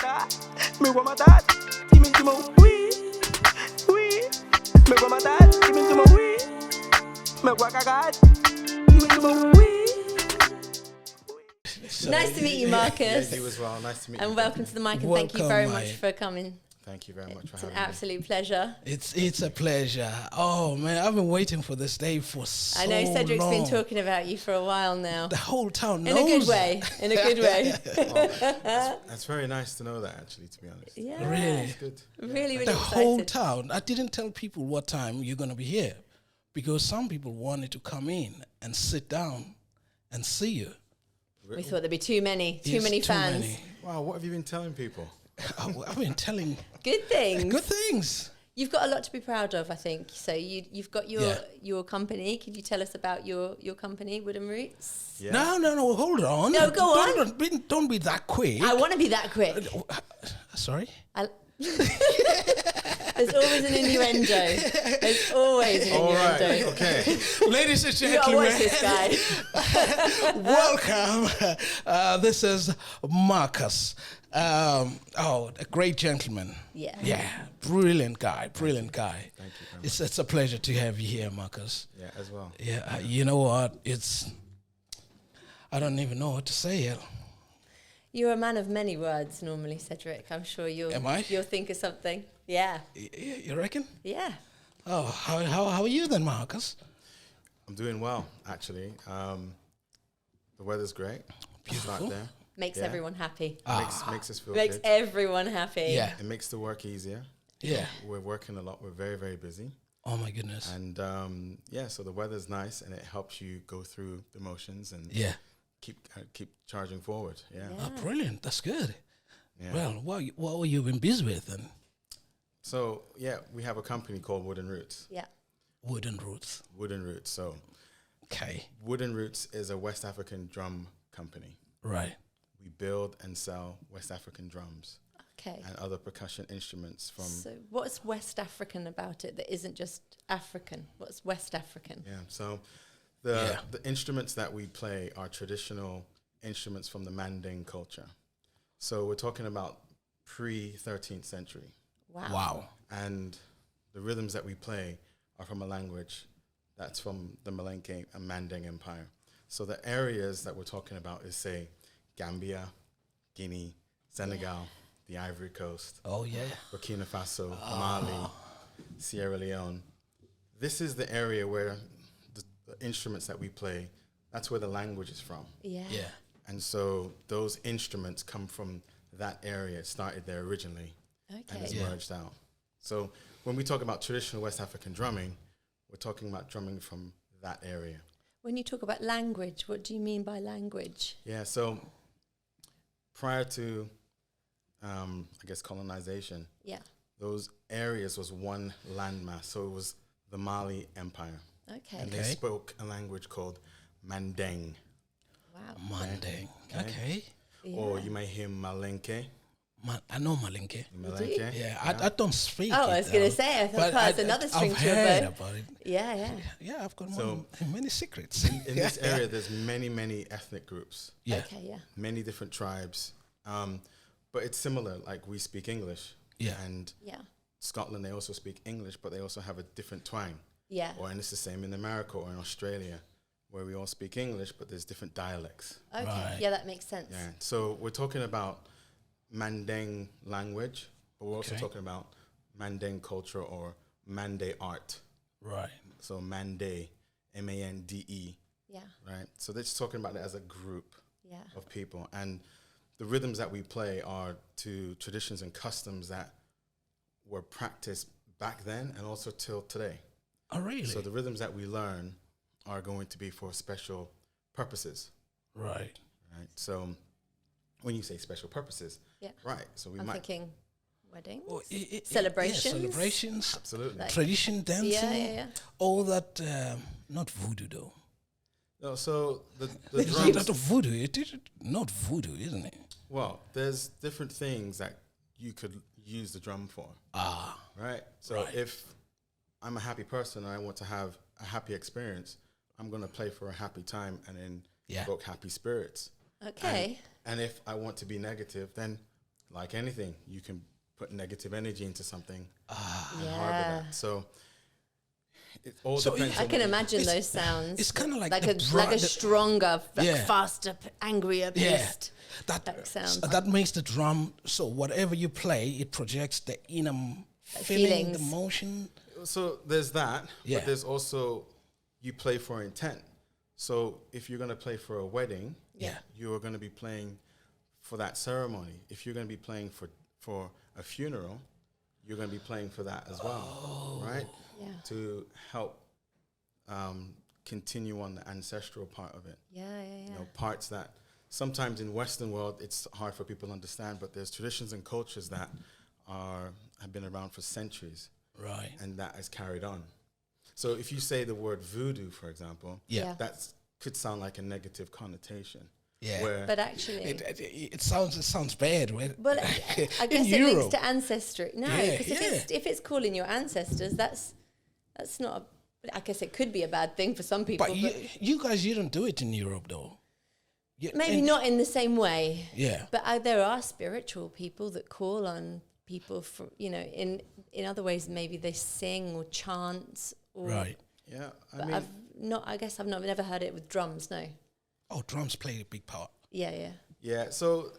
matar, me vou matar. Time de mão, ui, ui. Me vou matar, time de mão, ui. Me vou cagar, time de mão, ui. Nice to meet you, Marcus. Yeah, you as well. Nice to meet you. And welcome to the mic, and thank you very much for coming. Thank you very much for It's an having me. absolute pleasure. It's a pleasure. Oh man, I've been waiting for this day for so long. I know Cedric's been talking about you for a while now. The whole town knows. In a good way. In a good way. That's very nice to know that, actually, to be honest. Yeah. Really? It's good. Really, really The excited. whole town. I didn't tell people what time you're gonna be here, because some people wanted to come in and sit down and see you. We thought there'd be too many Yes, fans. many. Wow, what have you been telling people? I've been telling Good things. good things. You've got a lot to be proud of, I think. So you've got Yeah. your company. Could you tell us about your company, Wooden Roots? Yeah. No, hold on. No, go on. Don't be that quick. I want to be that quick. Sorry? There's always an innuendo. There's always an All right. innuendo. Okay. Ladies and You gotta gentlemen, watch this guy. welcome. This is Marcus. A great gentleman. Yeah. Yeah, brilliant guy. Thank you very much. It's a pleasure to have you here, Marcus. Yeah, as well. Yeah, you know what? I don't even know what to say. You're a man of many words normally, Cedric. I'm sure Am I? you'll think of something. Yeah. You reckon? Yeah. Oh, how are you then, Marcus? I'm doing well, actually. The weather's great. Beautiful. Start there. Makes Yeah. everyone happy. Makes us feel Makes good. everyone happy. Yeah. It makes the work easier. Yeah. We're working a lot. We're very, very busy. Oh my goodness. And so the weather's nice, and it helps you go through the motions and Yeah. keep charging forward. Yeah. Yeah. Oh, brilliant. That's good. Yeah. Well, what were you been busy with then? So yeah, we have a company called Wooden Roots. Yeah. Wooden Roots. Wooden Roots. So Okay. Wooden Roots is a West African drum company. Right. We build and sell West African drums Okay. and other percussion instruments from So what's West African about it that isn't just African? What's West African? So Yeah. the instruments that we play are traditional instruments from the Manding culture. So we're talking about pre-13th century. Wow. And the rhythms that we play are from a language that's from the Malenke and Manding Empire. So the areas that we're talking about is, say, Gambia, Guinea, Senegal, the Ivory Coast, Oh yeah. Burkina Faso, Mali, Sierra Leone. This is the area where the instruments that we play, that's where the language is from. Yeah. Yeah. And so those instruments come from that area. It started there originally and Okay. it's Yeah. merged out. So when we talk about traditional West African drumming, we're talking about drumming from that area. When you talk about language, what do you mean by language? Yeah, so prior to, I guess, colonization, Yeah. those areas was one landmass. So it was the Mali Empire. Okay. And they Okay. spoke a language called Mandeng. Wow. Monday. Okay. Okay. Yeah. Or you may hear Malenke. I know Malinke. Malenke. Yeah, I don't speak. Oh, I was going to though, say, I thought but that's another string I've to your heard bow. about it. Yeah, yeah. Yeah, I've got So- many secrets. In this area, there's many ethnic groups, Yeah. Okay, yeah. many different tribes. But it's similar, like we speak English. Yeah. And Yeah. Scotland, they also speak English, but they also have a different twang. Yeah. And it's the same in America or in Australia, where we all speak English, but there's different dialects. Okay. Right. Yeah, that makes sense. Yeah. So we're talking about Mandeng language, but we're also Okay. talking about Mandeng culture or Mande art. Right. So Mande, Mande, Yeah. right? So they're just talking about it as a group Yeah. of people. And the rhythms that we play are to traditions and customs that were practiced back then and also till today. Oh, really? So the rhythms that we learn are going to be for special purposes, right. right? So when you say special purposes, Yeah. right? So we I'm might thinking weddings. Oh, Celebrations? Yeah, celebrations. absolutely. Like- Tradition dancing. Yeah. All that. Not voodoo though. No, so the It's drums. not voodoo. It is not voodoo, isn't it? Well, there's different things that you could use the drum for, Ah. right? So Right. if I'm a happy person and I want to have a happy experience, I'm going to play for a happy time and then Yeah. evoke happy spirits. Okay. And if I want to be negative, then like anything, you can put negative energy into something and harbor Yeah. that. So it all So depends. I on can what you- imagine those sounds. it's kinda like like the a stronger, Yeah. faster, angrier Yeah. paced. That sounds. that makes the drum. So whatever you play, it projects the inner feeling, the feelings. motion. So there's that, Yeah. but there's also you play for intent. So if you're going to play for a wedding, Yeah. you are going to be playing for that ceremony. If you're going to be playing for a funeral, you're going to be playing for that as well, right? Yeah. To help continue on the ancestral part of it. Yeah. You know, parts that sometimes in Western world it's hard for people to understand, but there's traditions and cultures that have been around for centuries, Right. and that is carried on. So if you say the word voodoo, for example, Yeah. that could sound like a negative connotation. Yeah. Where But actually, It sounds bad. Right? well, I guess it links to ancestry. No, Yeah, because if it's calling your ancestors, that's not. I guess it could be a bad thing for some people. But you guys, you don't do it in Europe, though. maybe not in the same way. Yeah. But there are spiritual people that call on people for, in other ways. Maybe they sing or chant. Or, Right. yeah, But I guess I've never heard it with drums. No. Oh, drums play a big part. Yeah. yeah. So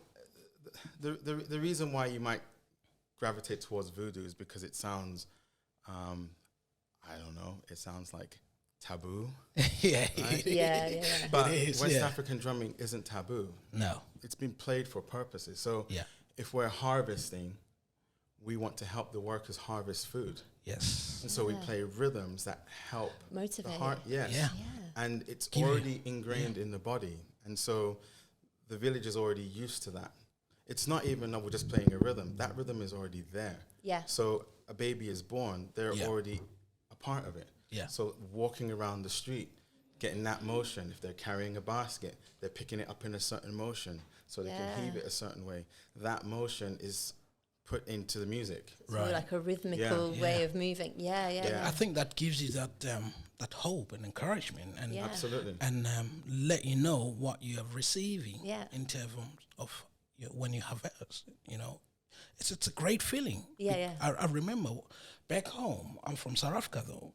the reason why you might gravitate towards voodoo is because it sounds, I don't know, it sounds like taboo. Yeah. Right? Yeah. But It is, West yeah. African drumming isn't taboo. No. It's been played for purposes. So Yeah. if we're harvesting, we want to help the workers harvest food. Yes. And so we play rhythms that help Motivate. the heart. Yes. Yeah. And it's Give you- already ingrained in the body. And so the village is already used to that. It's not even that we're just playing a rhythm. That rhythm is already there. Yeah. So a baby is born, they're Yeah. already a part of it. Yeah. So walking around the street, getting that motion, if they're carrying a basket, they're picking it up in a certain motion so they can heave it a certain way. That motion is put into the music. So Right. like a rhythmical Yeah. way of moving. Yeah. I think that gives you that hope and encouragement, and Yeah. Absolutely. and let you know what you are receiving. Yeah. In terms of when you harvest, it's a great feeling. Yeah. I remember back home. I'm from South Africa though,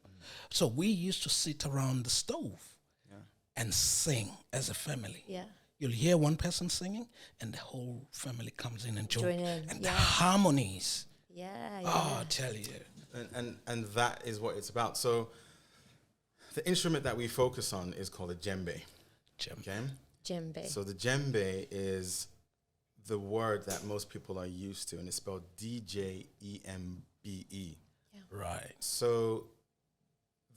so we used to sit around the stove and sing as a family. Yeah. You'll hear one person singing, and the whole family comes in and Join in, and the yeah. harmonies. Yeah. Oh, I tell you. And that is what it's about. So the instrument that we focus on is called a djembe. Okay? Djembe. So the djembe is the word that most people are used to, and it's spelled D-J-E-M-B-E. Right. So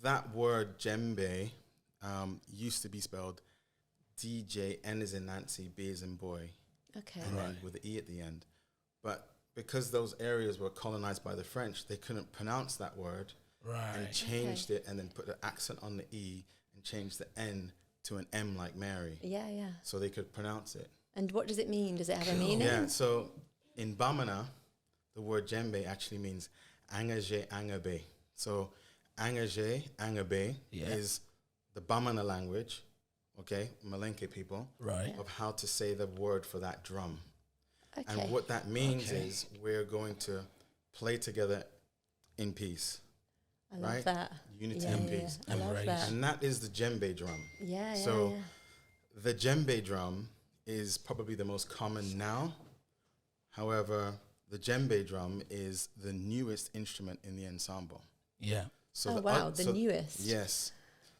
that word djembe used to be spelled DJ, N as in Nancy, B as in boy, Okay. and then with the E at the end. But because those areas were colonized by the French, they couldn't pronounce that word Right. and changed it and then put the accent on the E and changed the N to an M like Mary Yeah. so they could pronounce it. And what does it mean? Does it have a meaning? Yeah, so in Bamana, the word djembe actually means angaje angabe. So angaje angabe is the Bamana language, okay, Malenke people, Right. of how to say the word for that drum. Okay. And what that means is we're going to play together in peace, I love right? that. Unity Yeah, and yeah, peace. I love Embrace. that. And that is the djembe drum. Yeah. So the djembe drum is probably the most common now. However, the djembe drum is the newest instrument in the ensemble. Yeah. So Oh, the wow, the newest. Yes.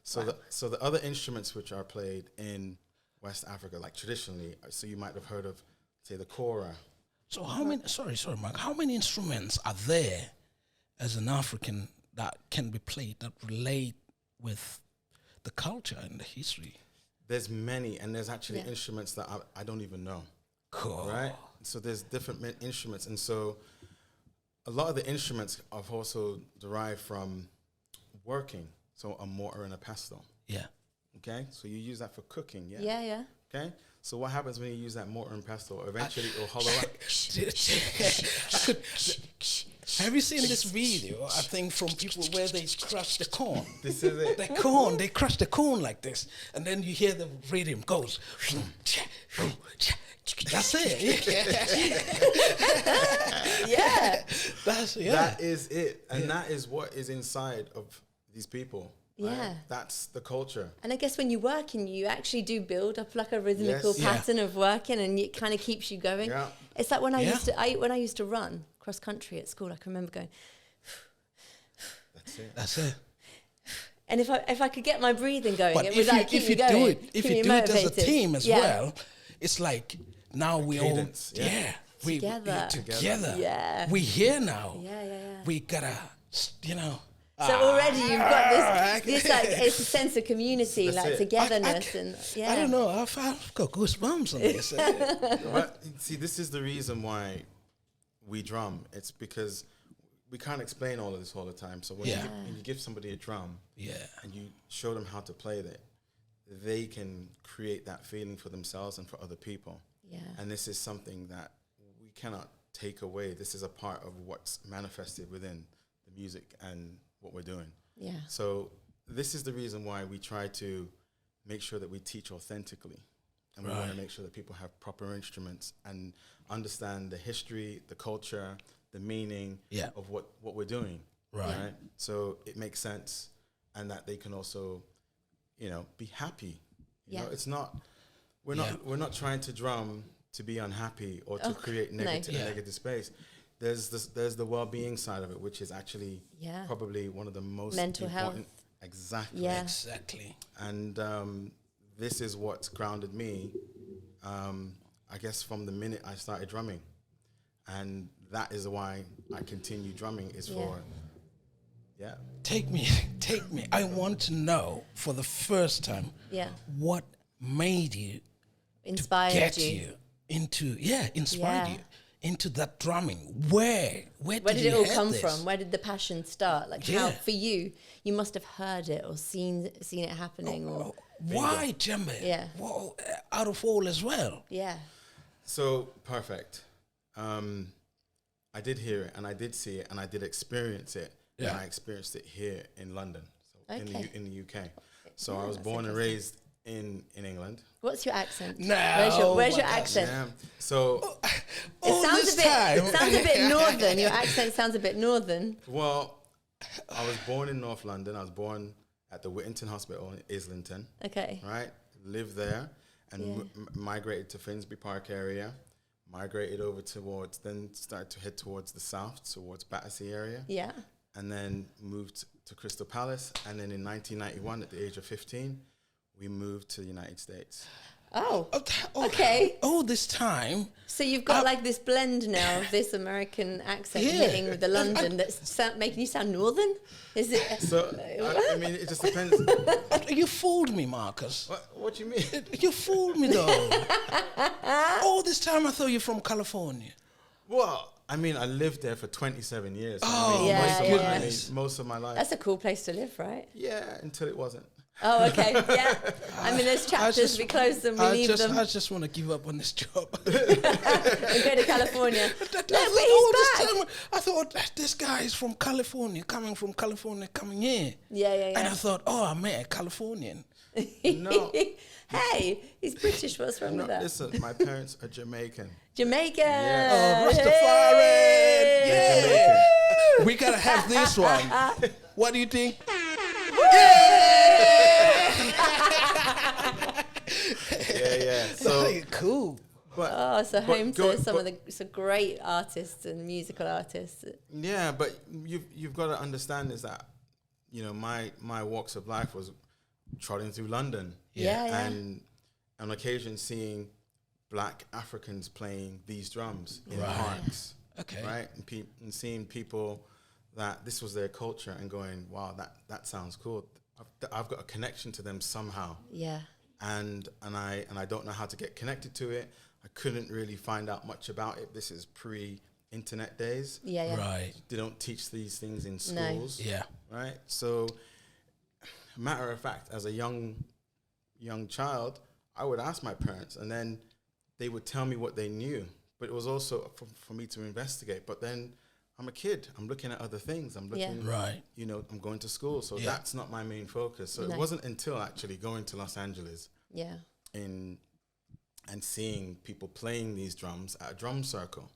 So the other instruments which are played in West Africa, like traditionally, so you might have heard of, say, the kora. So how many? Sorry, Mark. How many instruments are there as an African that can be played that relate with the culture and the history? There's many, and there's actually Yeah. instruments that I don't even know. Cool. Right? So there's different instruments. And so a lot of the instruments have also derived from working. So a mortar and a pestle. Yeah. Okay? So you use that for cooking, yeah? Yeah. Okay? So what happens when you use that mortar and pestle? Eventually it will hollow out. Have you seen this video? I think from people where they crush the corn. This is it. They crush the corn like this, and then you hear the rhythm goes. That's it. Yeah. That is it. And that is what is inside of these people. Right? Yeah. That's the culture. And I guess when you're working, you actually do build up like a rhythmical pattern of working, and it kind of keeps you going. Yeah. It's like when I used to run cross country at school. I can remember going. That's it. And if I could get my breathing going, But it would like keep you going. If you do it as a team as well, it's like now we Cadence, all we Together. Yeah. We here now. Yeah. We gotta, you know. So already you've got this like it's a sense of community, That's like it. togetherness, I don't know. I've got goosebumps on this. But see, this is the reason why we drum. It's because we can't explain all of this all the time. So when you give somebody a drum, and you show them how to play it, they can create that feeling for themselves and for other people. Yeah. And this is something that we cannot take away. This is a part of what's manifested within the music and what we're doing. Yeah. So this is the reason why we try to make sure that we teach authentically. And we want to make sure that people have proper instruments and understand the history, the culture, the meaning of what we're doing. Right. So it makes sense, and that they can also, be happy. You know, it's not, we're not trying to drum to be unhappy or to create negative space. There's the well-being side of it, which is actually probably one of the most mental important. health. Exactly. Yeah. Exactly. And this is what's grounded me, I guess, from the minute I started drumming. And that is why I continue drumming, is for, Take me. I want to know for the first time what made you Inspired you into that drumming. Where did it all come from? Where did the passion start? Like how for you must have heard it or seen it happening or why Djembe? Yeah. Well, out of all as well. Yeah. So perfect. I did hear it, and I did see it, and I did experience it. Yeah. And I experienced it here in London, so in the UK. So I was that's born and raised in England. What's your accent? No, where's your accent? Yeah. So It sounds a bit northern. Your accent sounds a bit northern. well, I was born in North London. I was born at the Whittington Hospital in Islington. Okay. Right? Lived there and migrated to Finsbury Park area. Migrated over then started to head towards the south, towards Battersea area. Yeah. And then moved to Crystal Palace. And then in 1991, at the age of 15, we moved to the United States. Oh, okay. All this time. So you've got like this blend now of this American accent hitting with the London that's making you sound northern? Is it? So, I mean, it just depends. You fooled me, Marcus. What do you mean? You fooled me, though. All this time I thought you're from California. Well, I mean, I lived there for 27 years. Oh, my goodness. Most of my life. That's a cool place to live, right? Yeah, until it wasn't. Oh, okay. Yeah. I mean, there's chapters, we close them, we leave them. I just want to give up on this job. And go to California. I thought, this guy is from California, coming here. Yeah. And I thought, I met a Californian. No. Hey, he's British. What's wrong with that? Listen, my parents are Jamaican. Jamaican. Yeah. Oh, Rastafari. Jamaican. We got to have this one. What do you think? Yeah. So cool. But, so home to some of the great artists and musical artists. Yeah, but you've got to understand is that, my walks of life was trotting through London. Yeah. And on occasion seeing Black Africans playing these drums in parks. Okay. Right? And seeing people that this was their culture and going, wow, that sounds cool. I've got a connection to them somehow. Yeah. And I don't know how to get connected to it. I couldn't really find out much about it. This is pre-internet days. Yeah. Right. They don't teach these things in schools. No. Yeah. Right? So, matter of fact, as a young child, I would ask my parents, and then they would tell me what they knew. But it was also for me to investigate. But then I'm a kid. I'm looking at other things. I'm looking, I'm going to school. So that's not my main focus. So it wasn't until actually going to Los Angeles in and seeing people playing these drums at a drum circle.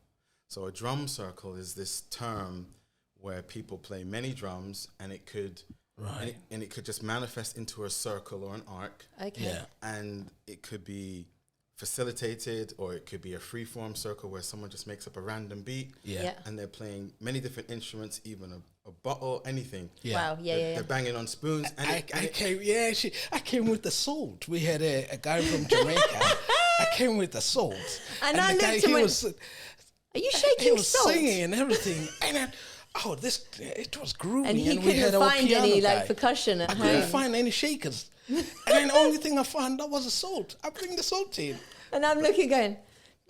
So a drum circle is this term where people play many drums, and it could Right. and it could just manifest into a circle or an arc, Okay. Yeah. and it could be facilitated, or it could be a free-form circle where someone just makes up a random beat, Yeah. Yeah. and they're playing many different instruments, even a bottle, anything. Yeah. Wow. Yeah. Yeah. They're banging on spoons. And I came with the salt. We had a guy from Jamaica. I came with the salt. And I the looked guy, and he went, was, Are you he shaking was salt? singing and everything. And it was groovy. And he we had couldn't our find piano any guy. like percussion at I home. couldn't find any shakers. And then the only thing I found that was the salt. I bring the salt in. And I'm looking, going,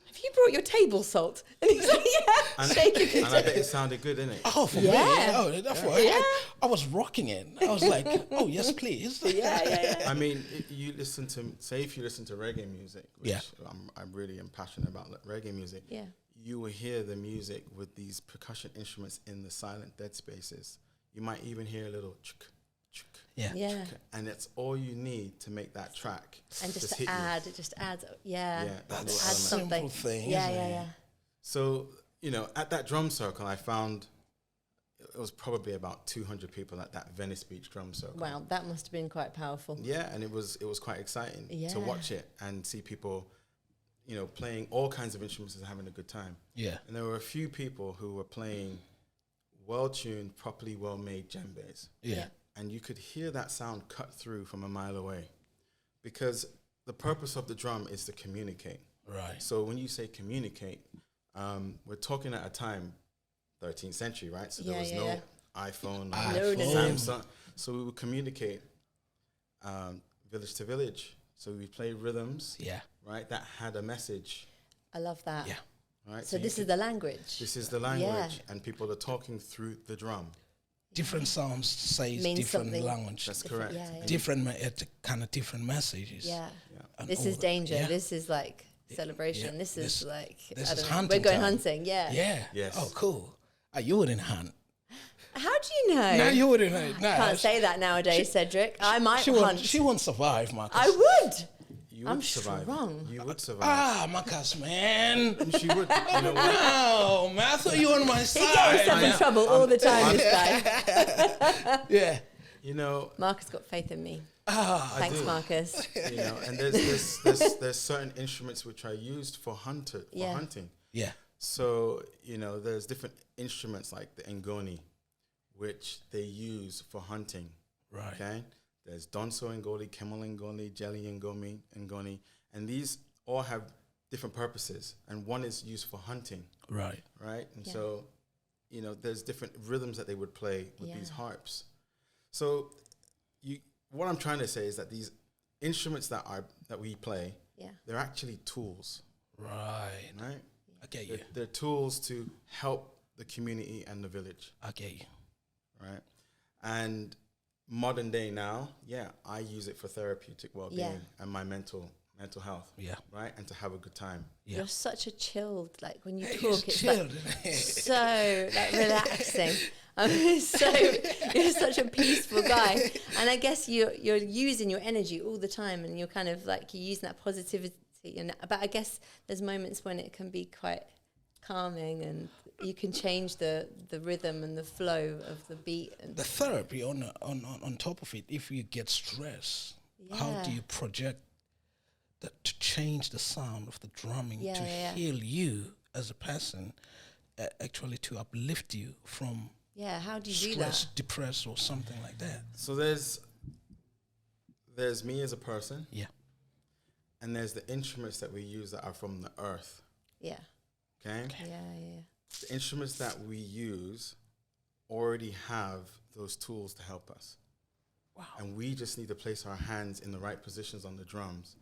"Have you brought your table salt?" And he's like, "Yeah." Shaking and I bet it sounded good, didn't it? Oh, for Yeah. me. Oh, that's why I was rocking it. I was like, oh, yes, please. Yeah. I mean, you listen to, say if you listen to reggae music, which Yeah. I'm really passionate about reggae music, Yeah. you will hear the music with these percussion instruments in the silent dead spaces. You might even hear a little chuk, chuk, Yeah. Yeah. and it's all you need to make that track. And just hit to you. add, it just adds, Yeah, yeah. that That's little Add a element. simple something. thing. Yeah, isn't yeah, it? yeah. So, at that drum circle, I found it was probably about 200 people at that Venice Beach drum circle. Wow, that must have been quite powerful. Yeah, and it was quite exciting Yeah. to watch it and see people, playing all kinds of instruments and having a good time. Yeah. And there were a few people who were playing well-tuned, properly well-made djembes. Yeah. And you could hear that sound cut through from a mile away, because the purpose of the drum is to communicate. Right. So when you say communicate, we're talking at a time, 13th century, right? So there Yeah, was yeah, no yeah. iPhone, No. Samsung. So we would communicate village to village. So we play rhythms, Yeah. right, that had a message, I love that. Yeah. right? So you this is could- the language. this is the language, and people are talking through the drum. Different sounds says Means different something. language. That's Different- correct. yeah, yeah. Different, kind of different messages. Yeah. And This all is that. danger. Yeah. This is like celebration. Yeah. This is like, this I is don't know. hunting We're going time. hunting. Yeah. Yeah. Yes. Oh, cool. You wouldn't hunt. How do you know? No, you wouldn't hunt. No, Can't say that nowadays, Cedric. I might she hunt. won't. She won't survive, Marcus. I would. You I'm would survive. strong. You would survive. Ah, Marcus, man. She would. You know what? No, man. I thought you were on my He side. gets himself in man. trouble all the time, this guy. Yeah. You know, Marcus got faith in me. Ah, Thanks, do. Marcus. and there's certain instruments which are used for Yeah. hunting. yeah. So, there's different instruments like the ngoni, which they use for hunting. Right. Okay? There's Donso Ngoli, Kemal Ngoli, Jelly Ngoni, and these all have different purposes, and one is used for hunting, Right. right? And Yeah. so, there's different rhythms that they would play with these Yeah. harps. So, what I'm trying to say is that these instruments that we play, Yeah. they're actually tools, Right. right? I get you. They're tools to help the community and the village, I get you. right? And modern day now, I use it for therapeutic well-being Yeah. and my mental health, Yeah. right? And to have a good time. Yeah. You're such a chilled, like when you He's talk, it's chilled. like so like relaxing. You're such a peaceful guy, and I guess you're using your energy all the time, and you're kind of like you're using that positivity. But I guess there's moments when it can be quite calming, and you can change the rhythm and the flow of the beat. And The therapy on top of it, if you get stress, how do Yeah. you project that to change the sound of the drumming Yeah, to yeah. heal you as a person, actually to uplift you from yeah, how do you do stress, that? depressed, or something like that? So there's me as a person, Yeah. and there's the instruments that we use that are from the earth, Yeah, okay? yeah. The instruments that we use already have those tools to help us. Wow. And we just need to place our hands in the right positions on the drums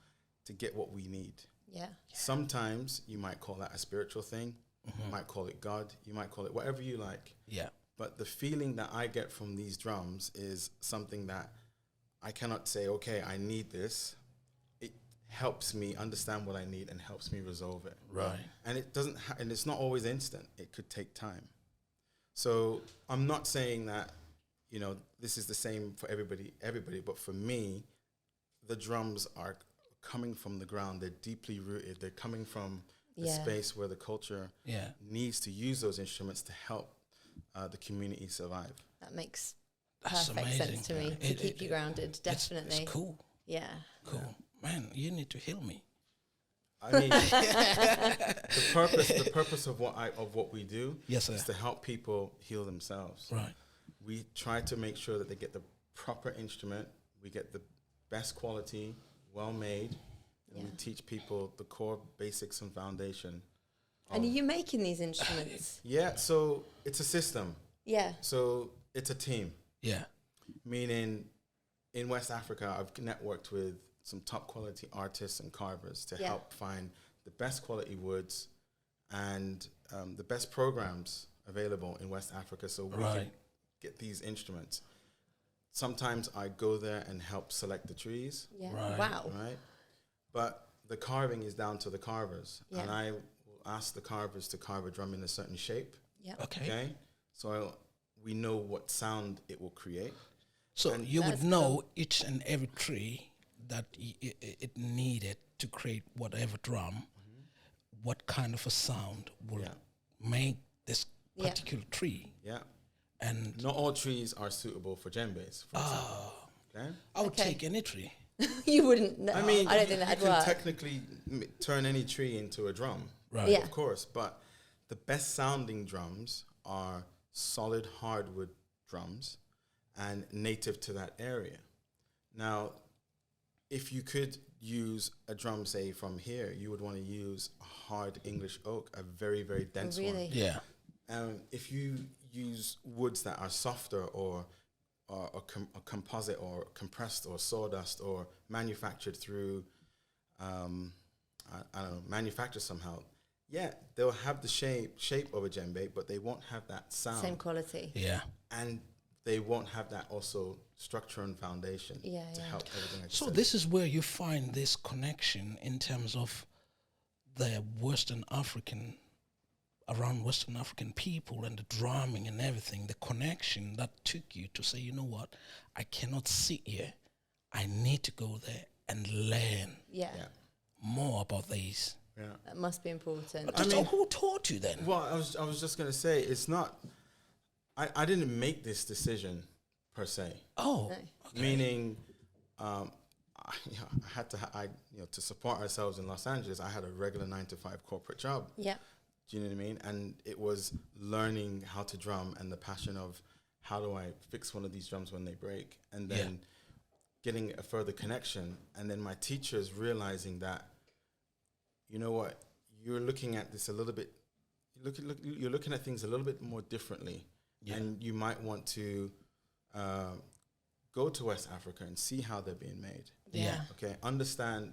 to get what we need. Yeah. Sometimes you might call that a spiritual thing. You might call it God. You might call it whatever you like. Yeah. But the feeling that I get from these drums is something that I cannot say, okay, I need this. It helps me understand what I need and helps me resolve it. Right. And it doesn't, and it's not always instant. It could take time. So I'm not saying that, this is the same for everybody. But for me, the drums are a coming from the ground. They're deeply rooted. They're coming from a Yeah. space where the culture Yeah. needs to use those instruments to help the community survive. That makes That's perfect amazing. sense to me, to keep you grounded, definitely. It's cool. Yeah. Cool. Man, you need to heal me. I mean, the purpose of what we do Yes, sir. is to help people heal themselves. Right. We try to make sure that they get the proper instrument, we get the best quality, well made, and we Yeah. teach people the core basics and foundation. And are you making these instruments? Yeah, so it's a system. Yeah. So it's a team. Yeah. Meaning, in West Africa, I've networked with some top quality artists and carvers to Yeah. help find the best quality woods and the best programs available in West Africa so we can get these instruments. Sometimes I go there and help select the trees, Yeah. Right. Wow. right? But the carving is down to the carvers. Yeah. And I will ask the carvers to carve a drum in a certain shape, Yeah. Okay. okay? So we know what sound it will create. So And you would That's know cool. each and every tree that it needed to create whatever drum, what kind of a sound will Yeah. make this Yeah. particular tree. Yeah. And Not all trees are suitable for djembes, for example. Okay? I would Okay. take any tree. You wouldn't know. I mean, I don't you think that'd can work. technically turn any tree into a drum, Right. Yeah. of course, but the best sounding drums are solid hardwood drums and native to that area. Now, if you could use a drum, say, from here, you would want to use a hard English oak, a very, very dense really? one. Yeah. If you use woods that are softer or composite or compressed or sawdust or manufactured through, I don't know, manufactured somehow, yeah, they'll have the shape of a djembe, but they won't have that sound. Same quality. Yeah. And they won't have that also structure and foundation Yeah, to yeah. help everything. I just So said. this is where you find this connection in terms of the Western African, around Western African people and the drumming and everything, the connection that took you to say, you know what, I cannot sit here. I need to go there and learn Yeah. Yeah. more about these. Yeah. That must be important. But so who taught you then? Well, I was just gonna say it's not. I didn't make this decision per se. Oh, No. Meaning, I had to. To support ourselves in Los Angeles, I had a regular 9-to-5 corporate job. Yeah. Do you know what I mean? And it was learning how to drum and the passion of how do I fix one of these drums when they break, and then getting a further connection, and then my teachers realizing that, you know what, you're looking at this a little bit. You're looking at things a little bit more differently, and you might want to go to West Africa and see how they're being made. Yeah. Okay, understand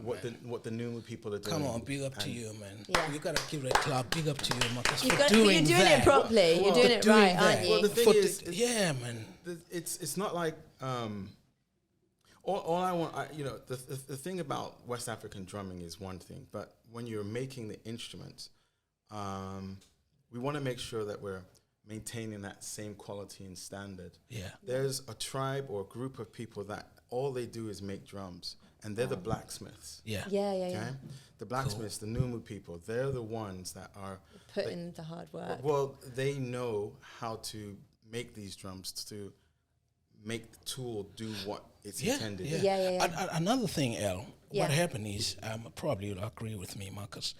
what the Numu people are doing. come on, big up to and you, man. Yeah. You gotta give it a clap. Big up to you, Marcus, You've for got, but doing you're doing that. it properly. Well, you're doing it doing right, that. aren't you? Well, the thing For is, yeah, man. it's not like all I want. The thing about West African drumming is one thing, but when you're making the instruments, we want to make sure that we're maintaining that same quality and standard. Yeah. There's a tribe or a group of people that all they do is make drums, and they're the blacksmiths. Yeah. Yeah, yeah, Okay, yeah. the blacksmiths, the Numu people, they're the ones that are Put in the hard work. well, they know how to make these drums to make the tool do what it's intended. Yeah. Yeah, yeah, yeah. Another thing, El, Yeah. what happened is, probably you'll agree with me, Marcus,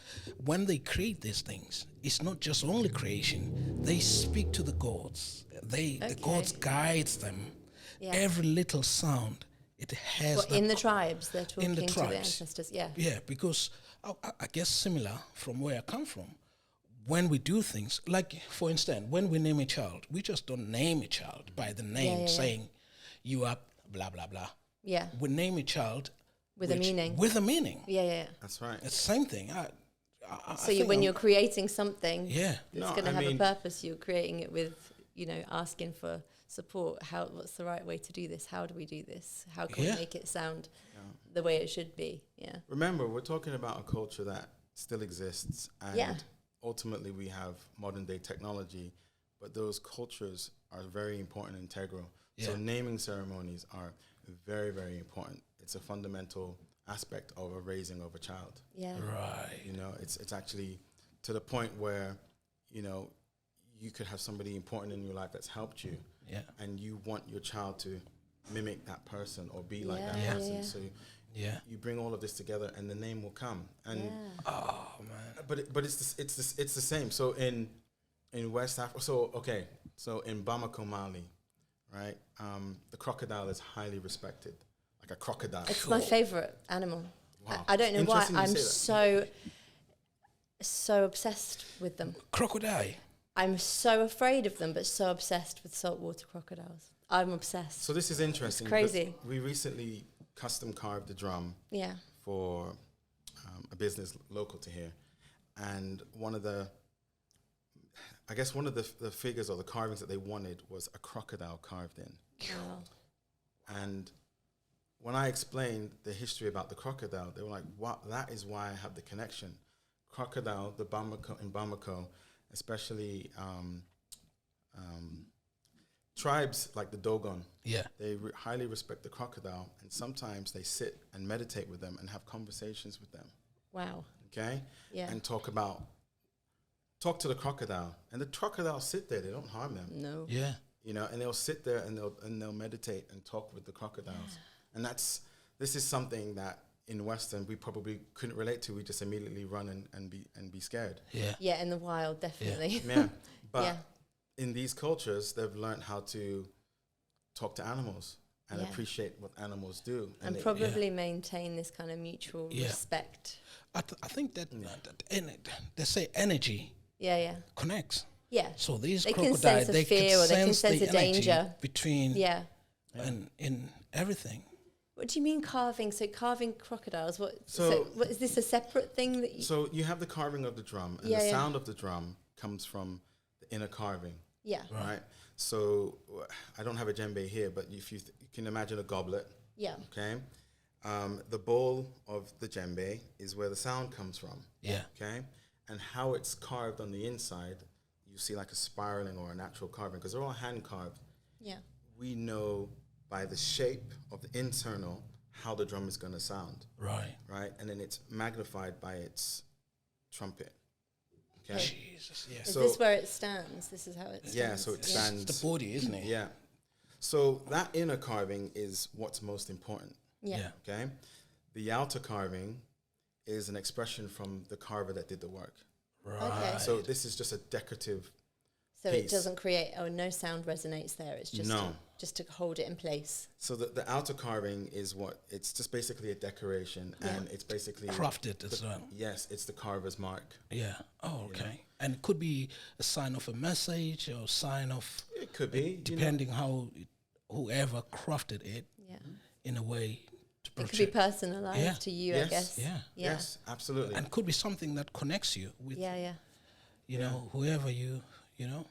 when they create these things, it's not just only creation, they speak to the gods. The gods guides them. Yeah. Every little sound, it has What, that in the tribes, they're talking in the to the tribes. ancestors. Yeah. Yeah, because I guess similar from where I come from, when we do things, like for instance, when we name a child, we just don't name a child by the name yeah. saying, you are blah, blah, blah. Yeah. We name a child With a meaning. With a meaning. Yeah, yeah, yeah. That's right. It's the same thing. So when you're creating something, yeah, it's No, going to I have a mean- purpose. You're creating it with, asking for support. What's the right way to do this? How do we do this? How can Yeah. we make it sound the way it should be? Yeah. Remember, we're talking about a culture that still exists, and Yeah. ultimately we have modern day technology, but those cultures are very important and integral. So Yeah. naming ceremonies are very, very important. It's a fundamental aspect of a raising of a child. Yeah. Right. You know, it's actually to the point where, you know, you could have somebody important in your life that's helped you, Yeah. and you want your child to mimic that person or be like that Yeah, person. yeah. So Yeah. you bring all of this together, and the name will come. And Yeah. Oh man. but it's the same. So in West Africa, so in Bamako, Mali, right? The crocodile is highly respected, like a crocodile. It's my favorite animal. Wow. I don't know why Interesting you I'm say that. so obsessed with them. Crocodile. I'm so afraid of them, but so obsessed with saltwater crocodiles. I'm obsessed. So this is interesting. crazy. because we recently custom carved a drum Yeah. for a business local to here, and one of the figures or the carvings that they wanted was a crocodile carved in. Wow. And when I explained the history about the crocodile, they were like, "What? That is why I have the connection." Crocodile, in Bamako, especially tribes like the Dogon, Yeah. they highly respect the crocodile, and sometimes they sit and meditate with them and have conversations with them. Wow. Okay, Yeah. and talk to the crocodile, and the crocodile sit there; they don't harm them. No. Yeah. You know, and they'll sit there and they'll meditate and talk with the crocodiles. And this is something that in Western we probably couldn't relate to. We just immediately run and be scared. Yeah. Yeah, in the wild, definitely. Yeah. But Yeah. in these cultures, they've learned how to talk to animals and Yeah. appreciate what animals do. And they- probably maintain this kind of mutual Yeah. respect. I think that, they say energy Yeah, yeah. connects. Yeah. So these They can crocodiles, sense a they fear can or they can sense sense the a energy danger. between Yeah. and in everything. What do you mean carving? So carving crocodiles, So- what is this a separate thing that you... So you have the carving of the drum, and Yeah, the yeah. sound of the drum comes from the inner carving. Yeah. Right. So I don't have a djembe here, but if you can imagine a goblet, Yeah. okay? The bowl of the djembe is where the sound comes from, Yeah. okay? And how it's carved on the inside, you see like a spiraling or a natural carving, because they're all hand carved. Yeah. We know by the shape of the internal how the drum is going to sound, Right. right? And then it's magnified by its trumpet, okay? Jesus. Yeah. Is So- this where it stands? This is how it stands? Yeah, so it Yeah. stands. It's the body, isn't it? Yeah. So that inner carving is what's most important. Yeah. Okay. The outer carving is an expression from the carver that did the work. Right. Okay. So this is just a decorative. So it piece. doesn't create... Oh, no sound resonates there. It's just No. just to hold it in place. So the outer carving is what it's just basically a decoration, Yeah. and it's basically Crafted as well. Yes, it's the carver's mark. Yeah. Oh, okay. And it could be a sign of a message or sign of, It could be depending how whoever crafted it Yeah. in a way to It could be project. personalized Yeah. to you, Yes. I guess. Yeah. Yeah. Yes, absolutely. And could be something that connects you with, Yeah, yeah. you know, whoever you know.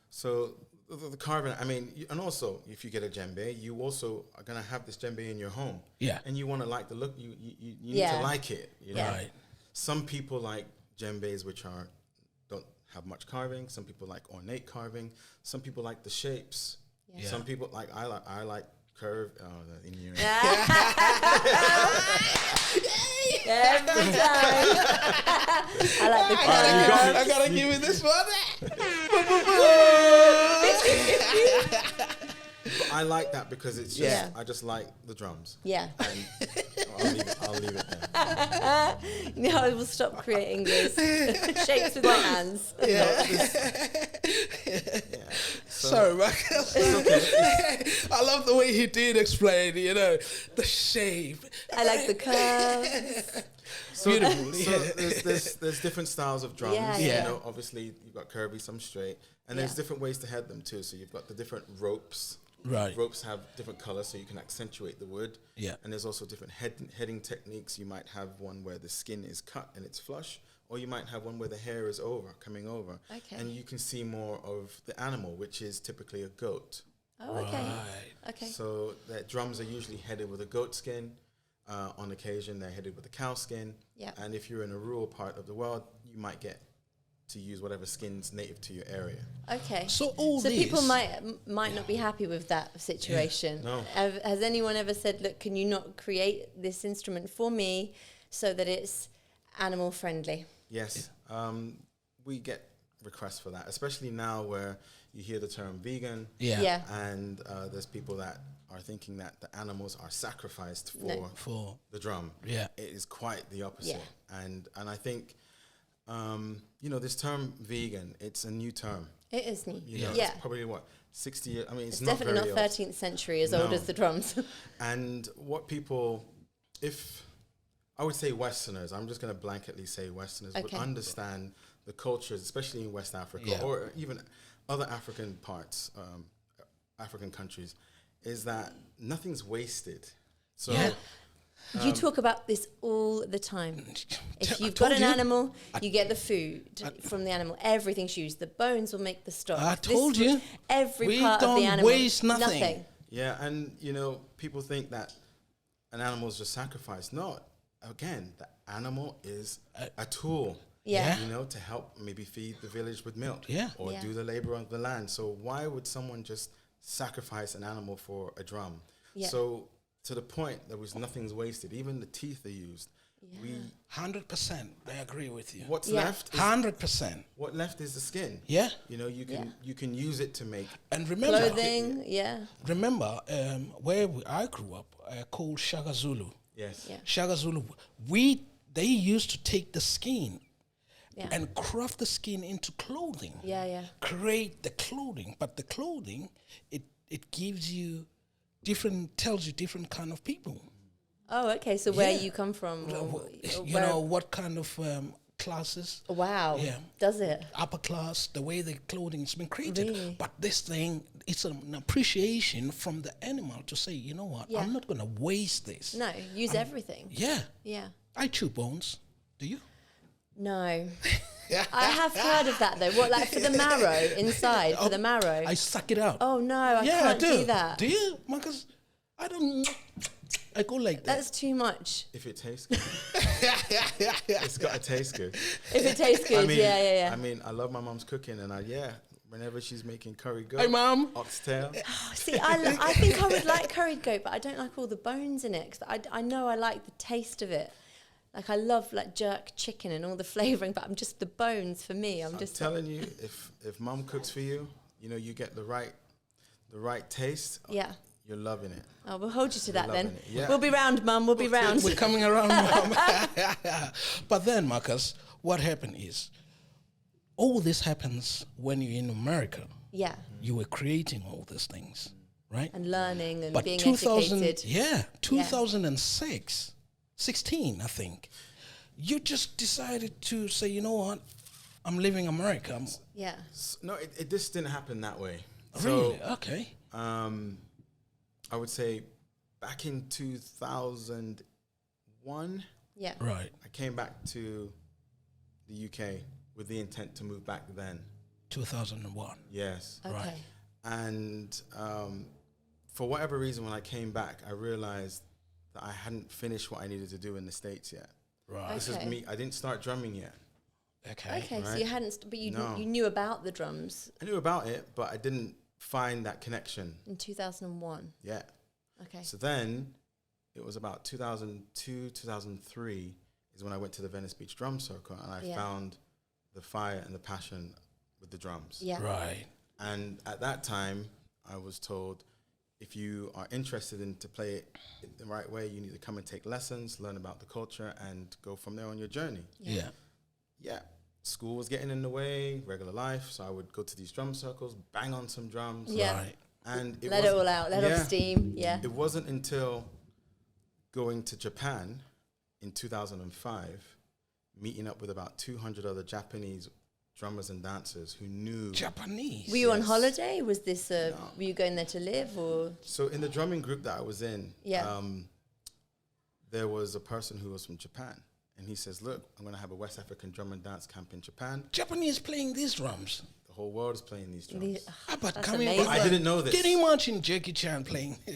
So the carving, I mean, and also if you get a djembe, you also are gonna have this djembe in your home. Yeah. And you want to like the look. You need Yeah. to like it. You know? Yeah. Right. Some people like djembes which don't have much carving. Some people like ornate carving. Some people like the shapes. Yeah. Some people I like curve. In your Every time. I like the curve. I gotta give you this one. But I like that because it's just Yeah. I just like the drums. Yeah. And I'll leave it there. No, I will stop creating this shapes with my hands. So, Sorry, man. I love the way he did explain, you know, the shape. I like the curves. So, Beautiful, so yeah. there's different styles of drums. Yeah, You yeah. know, obviously you've got curvy, some straight, and there's Yeah. different ways to head them too. So you've got the different ropes. Right. Ropes have different colors, so you can accentuate the wood. Yeah. And there's also different heading techniques. You might have one where the skin is cut and it's flush, or you might have one where the hair is coming over. Okay. And you can see more of the animal, which is typically a goat. Oh, okay. Right. Okay. So the drums are usually headed with a goat skin. On occasion, they're headed with a cow skin. Yeah. And if you're in a rural part of the world, you might get to use whatever skin's native to your area. Okay. So people might not be happy with that situation. No. Has anyone ever said, look, can you not create this instrument for me so that it's animal friendly? Yes, we get requests for that, especially now where you hear the term vegan. Yeah. And there's people that are thinking that the animals are sacrificed for the drum. Yeah. It is quite the opposite. Yeah. And I think, this term vegan, it's a new term. It is new. You know, Yeah. It's probably 60 years. I mean, it's Definitely very not old. 13th century as old No. as the drums. And what people, if I would say Westerners, I'm just going to blanketly say Westerners, would Okay. understand the cultures, especially in West Africa or even other African parts, African countries, is that nothing's wasted. So Yeah. You talk about this all the time. If I you've got told an you. animal, you get the food from the animal. Everything's used. The bones will make the stock. I told you. Every We part of the don't animal. waste nothing. yeah, and people think that an animal is just sacrificed. No, again, the animal is a tool. Yeah. To help maybe feed the village with milk. Yeah. Or Yeah. do the labor of the land. So why would someone just sacrifice an animal for a drum? Yeah. So to the point, there was nothing's wasted. Even the teeth are used. Yeah. 100%. I agree with you. What's Yeah. left? 100%. What left is the skin. Yeah. You can use it to make. And remember, Clothing, yeah. where I grew up, called Shaka Zulu. Yes. Yeah. Shaka Zulu, they used to take the skin Yeah. and craft the skin into clothing. Yeah. Create the clothing, but the clothing, it gives you tells you different kind of people. Oh, okay. So where Yeah. you come from? Or You know what kind of classes? Wow. Yeah. Does it? Upper class, the way the clothing has been created. Really? But this thing, it's an appreciation from the animal to say, you know what, Yeah. I'm not going to waste this. No. Use everything. Yeah. Yeah. I chew bones. Do you? No. I have heard of that though. What, like for the marrow inside? For the marrow? I suck it out. Oh no, I yeah, can't I do. do that. Do you? Marcus, I go like that. That's too much. If it tastes good. It's got to taste good. If it tastes good, yeah. I mean, I love my mom's cooking, and whenever she's making curry goat, Hey, Mom. oxtail. See, I think I would like curried goat, but I don't like all the bones in it because I know I like the taste of it. Like I love like jerk chicken and all the flavouring, but I'm just the bones for me. I'm just telling you, if mom cooks for you, you get the right taste. Yeah. You're loving it. Oh, we'll hold you to that then. loving it, yeah. We'll be round, Mum. We'll be round. We're coming around, Mom. But then, Marcus, what happened is, all this happens when you're in America. Yeah. You were creating all these things, right? And learning and But being 2000, educated. yeah, 2016, I think, you just decided to say, you know what, I'm leaving America. Yeah. No, it just didn't happen that way. Really? So, Okay. I would say back in 2001, Yeah. Right. I came back to the UK with the intent to move back then. 2001. Yes. Okay. Right. And for whatever reason, when I came back, I realized that I hadn't finished what I needed to do in the States yet. Right. This is Okay. me. I didn't start drumming yet. Okay. Okay, so Right. you hadn't, but No. you knew about the drums I knew about it, but I didn't find that connection in 2001. yet. Okay. So then it was about 2002, 2003 is when I went to the Venice Beach Drum Circle and I Yeah. found the fire and the passion with the drums. Yeah. Right. And at that time, I was told, if you are interested in to play it the right way, you need to come and take lessons, learn about the culture, and go from there on your journey. Yeah. Yeah, school was getting in the way, regular life, so I would go to these drum circles, bang on some drums. Yeah. Right. And Let it all out. Let off steam. Yeah. It wasn't until going to Japan in 2005, meeting up with about 200 other Japanese drummers and dancers who knew. Japanese. Were you on Yes. holiday? Was this No. were you going there to live or? So in the drumming group that I was in, Yeah. there was a person who was from Japan. And he says, look, I'm going to have a West African drum and dance camp in Japan. Japanese playing these drums. The whole world is playing these drums. But That's coming amazing. I didn't know this. Can you imagine Jackie Chan playing? I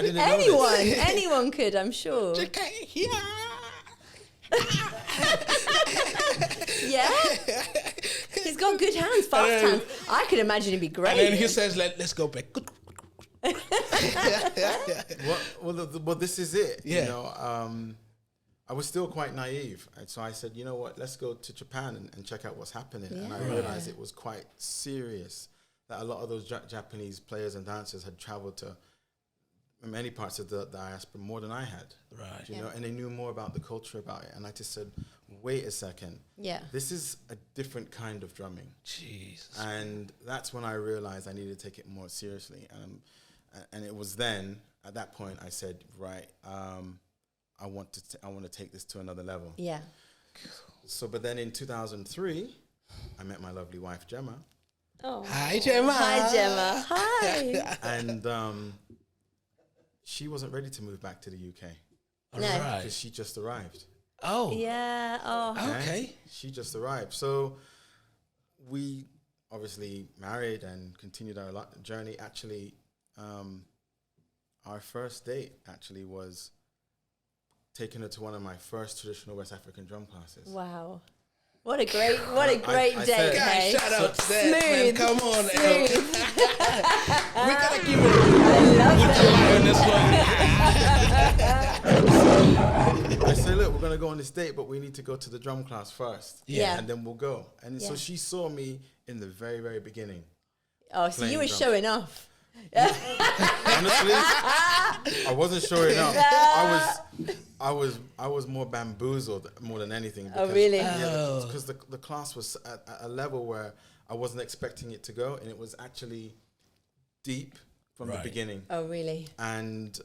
didn't know this. Anyone could, I'm sure. Jackie, yeah. Yeah. He's got good hands, fast hands. I could imagine he'd be great. And then he says, let's go back. Well, this is it. Yeah. You know, I was still quite naive, and so I said, you know what, let's go to Japan and check out what's happening. And I realized it was quite serious, that a lot of those Japanese players and dancers had traveled to many parts of the diaspora more than I had. Right. You know, and they knew more about the culture about it. And I just said, wait a second. Yeah. This is a different kind of drumming. Jesus. And that's when I realized I needed to take it more seriously. And it was then, at that point, I said, right, I want to take this to another level. Yeah. So, but then in 2003, I met my lovely wife, Djembe. Oh. Hi, Djembe. Hi, Djembe. Hi. And she wasn't ready to move back to the UK. All No. right. Because she just arrived. Oh. Yeah. Oh. Okay. She just arrived. So we obviously married and continued our journey. Actually, our first date actually was taking her to one of my first traditional West African drum classes. Wow. What a great I date, said- Guys, hey? shout out to that, man. Smooth. Come on. Smooth. We gotta keep it with the lie on this one. I said, look, we're going to go on this date, but we need to go to the drum class first. Yeah. And then we'll go. And so Yeah. she saw me in the very, very beginning. Oh, so you Playing were drums. showing off. Honestly, I wasn't sure enough. I was more bamboozled more than anything. Oh, really? Yeah, because the class was at a level where I wasn't expecting it to go, and it was actually deep from the Right. beginning. Oh, really? And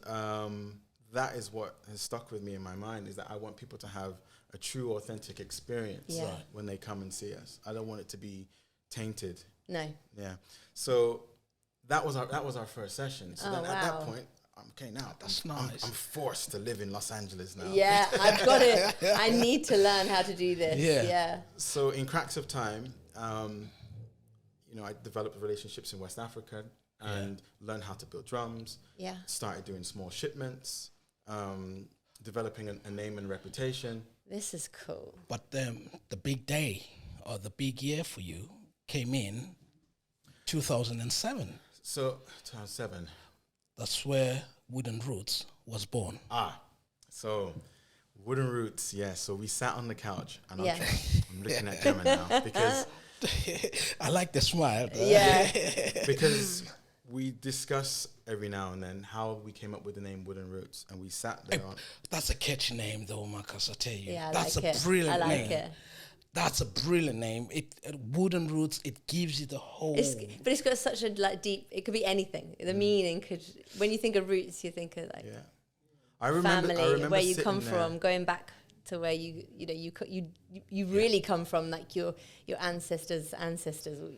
that is what has stuck with me in my mind, is that I want people to have a true, authentic experience Yeah. Right. when they come and see us. I don't want it to be tainted. No. Yeah. So that was our first session. So Oh, then at that wow. point, okay, now That's I'm nice. forced to live in Los Angeles now. Yeah, I've got it. I need to learn how to do this. Yeah. Yeah. So in cracks of time, you know, I developed relationships in West Africa and learned how to build drums. Yeah. Started doing small shipments, developing a name and reputation. This is cool. But the big day or the big year for you came in 2007. So 2007. That's where Wooden Roots was born. So Wooden Roots, yeah. So we sat on the couch, and Yeah. I'm looking at Gemma now because I like the smile. Yeah. because we discuss every now and then how we came up with the name Wooden Roots, and we sat there on. That's a catchy name, though, Marcus. I tell you, Yeah, I that's like a it. brilliant I like name. it. That's a brilliant name. Wooden Roots. It gives you the whole. But it's got such a deep. It could be anything. The meaning could. When you think of roots, you think of like Yeah, I remember where you sitting come there. from, going back to where you really come from, like your ancestors,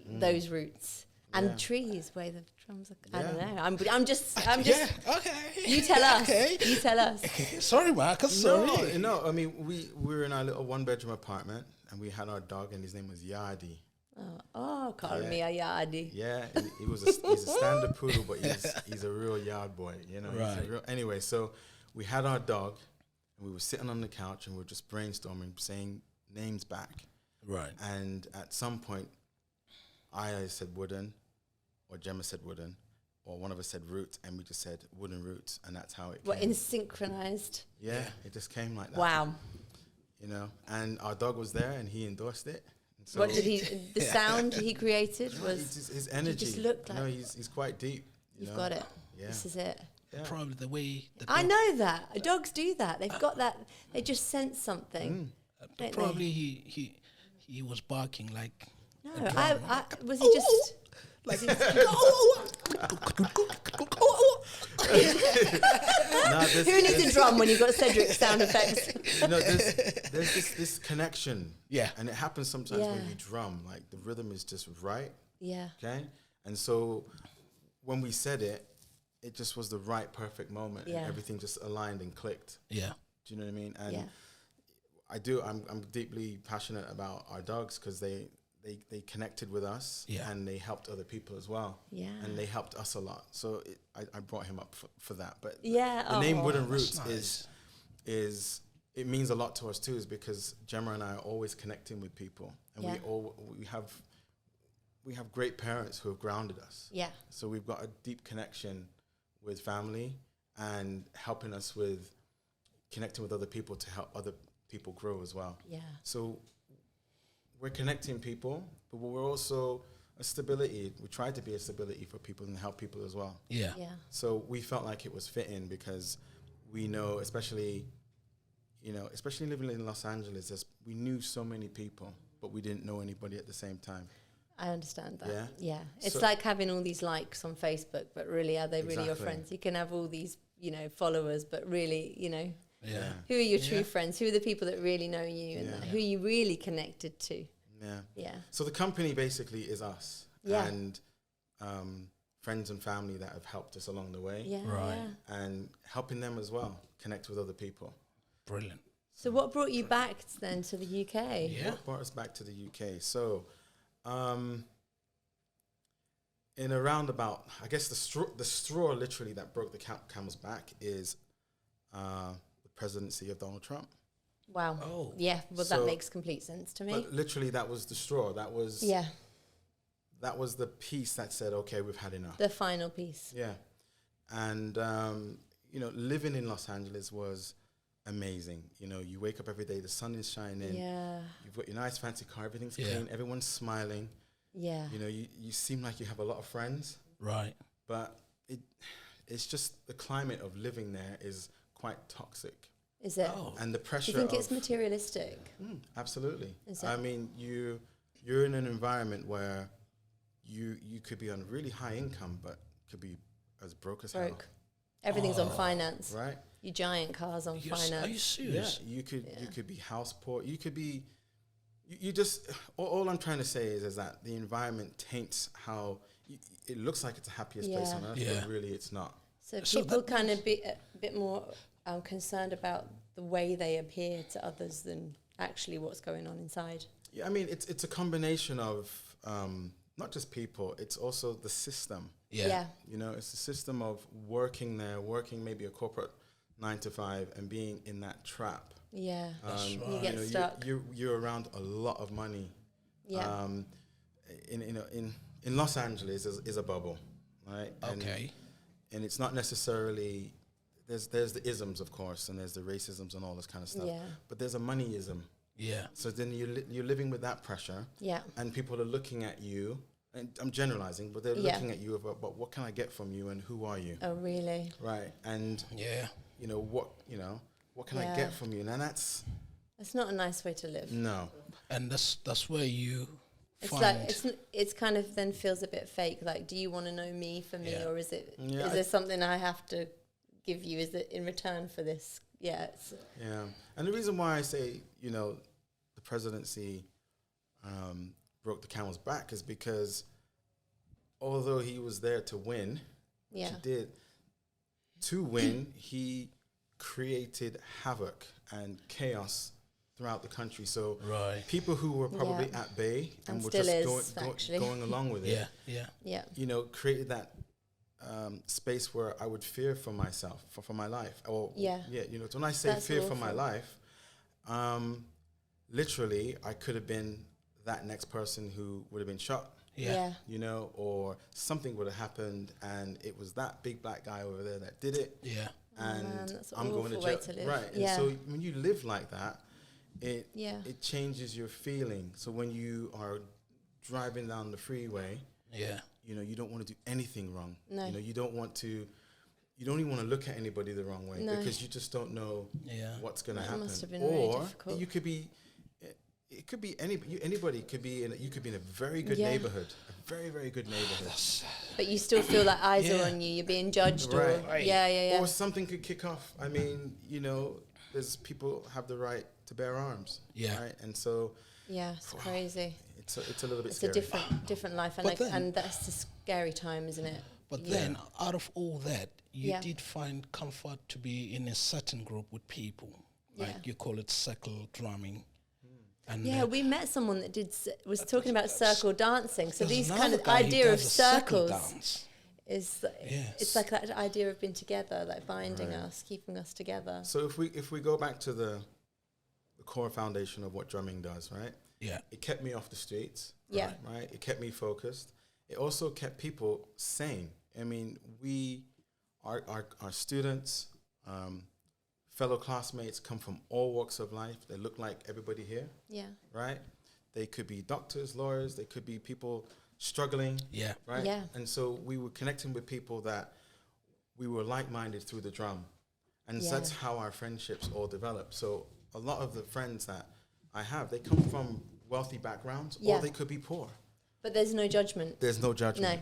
those roots and trees where the drums are. I don't know. I'm just. Yeah. Okay. You tell us. Okay. You tell us. Sorry, Marcus. Sorry. No. I mean, we were in our little one-bedroom apartment, and we had our dog, and his name was Yardi. Call me a yardie. Yeah, and he's a standard poodle, but he's a real yard boy. You know. Right. Anyway, so we had our dog, and we were sitting on the couch, and we were just brainstorming, saying names back. Right. And at some point, I said Wooden, or Gemma said Wooden, or one of us said Root, and we just said Wooden Roots, and that's how it What came. in synchronized? Yeah, it just came like that. Wow. You know, and our dog was there, and he endorsed it. And so What did he? The sound he created No, was. his energy. just looked like- he's quite deep. You've got it. Yeah. This is it. Yeah. Probably the way. I know that dogs do that. They've got that. They just sense something. don't they? Probably he was barking like. No, a drum. I was he just. Like, Who needs a drum when you've got Cedric's sound effects? You know, there's this connection. Yeah. And it happens sometimes when Yeah. we drum. Like the rhythm is just right. Yeah. Okay. And so when we said it, it just was the right, perfect moment. Yeah. And everything just aligned and clicked. yeah. Do you know what I mean? And Yeah. I'm deeply passionate about our dogs because they connected with us Yeah. and they helped other people as well. Yeah. And they helped us a lot. So I brought him up for that. But Yeah. the name oh. Wooden That's Roots nice. is it means a lot to us too, is because Djembe and I are always connecting with people, and we have great parents who have grounded us. Yeah. So we've got a deep connection with family and helping us with connecting with other people to help other people grow as well. Yeah. So we're connecting people, but we're also a stability. We try to be a stability for people and help people as well. Yeah. Yeah. So we felt like it was fitting because we know, especially living in Los Angeles, we knew so many people, but we didn't know anybody at the same time. I understand that. Yeah? Yeah. It's So- like having all these likes on Facebook, but really, are they really your Exactly. friends? You can have all these, followers, but really, Yeah. who are your true Yeah. friends? Who are the people that really know you and Yeah. who you really connected to? Yeah. Yeah. So the company basically is us. Yeah. And friends and family that have helped us along the way. Yeah. Right. Yeah. And helping them as well connect with other people. Brilliant. So what brought you back then to the UK? Yeah. What brought us back to the UK? So, in a roundabout, I guess the straw literally that broke the camel's back is the presidency of Donald Trump. Wow. Oh. Yeah. Well, So- that makes complete sense to me. But literally, that was the straw. That was the piece that said, "Okay, we've had enough." The final piece. Yeah, and living in Los Angeles was amazing. You wake up every day, the sun is shining. Yeah. You've got your nice fancy car, everything's Yeah. clean, everyone's smiling. Yeah. You seem like you have a lot of friends, Right. but it's just the climate of living there is quite toxic, Is it? Oh. and the Do pressure. you think of it's materialistic? Absolutely. Is it? I mean, you're in an environment where you could be on really high income, but could be as broke as hell. Broke. Everything's on finance. Right? Your giant cars on Are you finance. serious? You could be house poor. You could be. You just all I'm trying to say is that the environment taints how it looks like it's the happiest place Yeah. on earth, Yeah. but really it's not. So So people that kind of be a bit more concerned about the way they appear to others than actually what's going on inside. Yeah, I mean it's a combination of not just people. It's also the system. Yeah. It's the system of working maybe a corporate 9 to 5 and being in that trap. Yeah. That's You get stuck. You're around a lot of money. Yeah. In Los Angeles is a bubble, right? Okay. And it's not necessarily there's the isms, of course, and there's the racisms and all this kind of stuff. Yeah. But there's a moneyism. Yeah. So then you're living with that pressure, Yeah. and people are looking at you. And I'm generalizing, but they're Yeah. looking at you about, but what can I get from you, and who are you, Oh, really? right? And Yeah. what can I Yeah. get from you? And that's It's not a nice way to live. no. And that's where you It's find. like it's kind of then feels a bit fake. Like, do you want to know me for me, Yeah. or is it Yeah, is there something I have to give you? Is it in return for this? Yeah. Yeah, and the reason why I say the presidency broke the camel's back is because although he was there to win, which Yeah. he did, to win, he created havoc and chaos throughout the country. So Right. people who were probably Yeah. at bay and And were still just is, actually. going along with Yeah. it, Yeah. Yeah. created that space where I would fear for myself, for my life. Or Yeah. so when I say That's fear for my awful. life, literally I could have been that next person who would have been shot, Yeah. or something would have happened, and it was that big black guy over there that did it, Yeah. and man, that's an I'm going to awful way jail. to live. Right. And Yeah. so when you live like that, Yeah. it changes your feeling. So when you are driving down the freeway, Yeah. you don't want to do anything wrong. No. You don't even want to look at anybody the wrong way, No. because you just don't know Yeah. what's going to That happen. must have been really or difficult. you could be, it could be anybody could be you could be in a very good Yeah. neighborhood, a very, very good neighborhood. But you still feel like eyes Yeah. are on you. You're being judged, Right. or Right. yeah. Or something could kick off. I mean, there's people have the right to bear arms. Yeah. Right. And so Yeah, it's crazy. it's a little bit It's scary. a different life, and But then- and that's the scary time, isn't it? But Yeah. then, out of all that, you Yeah. did find comfort to be in a certain group with people, like Yeah. you call it circle drumming. And Yeah, we met someone that was talking about circle dancing. So there's these kind another of guy who idea of does a circle circles dance. is Yes. it's like that idea of being together, like binding Right. us, keeping us together. So if we go back to the core foundation of what drumming does, right? Yeah. It kept me off the streets. Yeah. Right. It kept me focused. It also kept people sane. I mean, our students, fellow classmates come from all walks of life. They look like everybody here. Yeah. Right. They could be doctors, lawyers. They could be people struggling. Yeah. Right. Yeah. And so we were connecting with people that we were like-minded through the drum. And so that's how our friendships all developed. So a lot of the friends that I have, they come from wealthy backgrounds, or they could be poor. But there's no judgment. There's no judgment.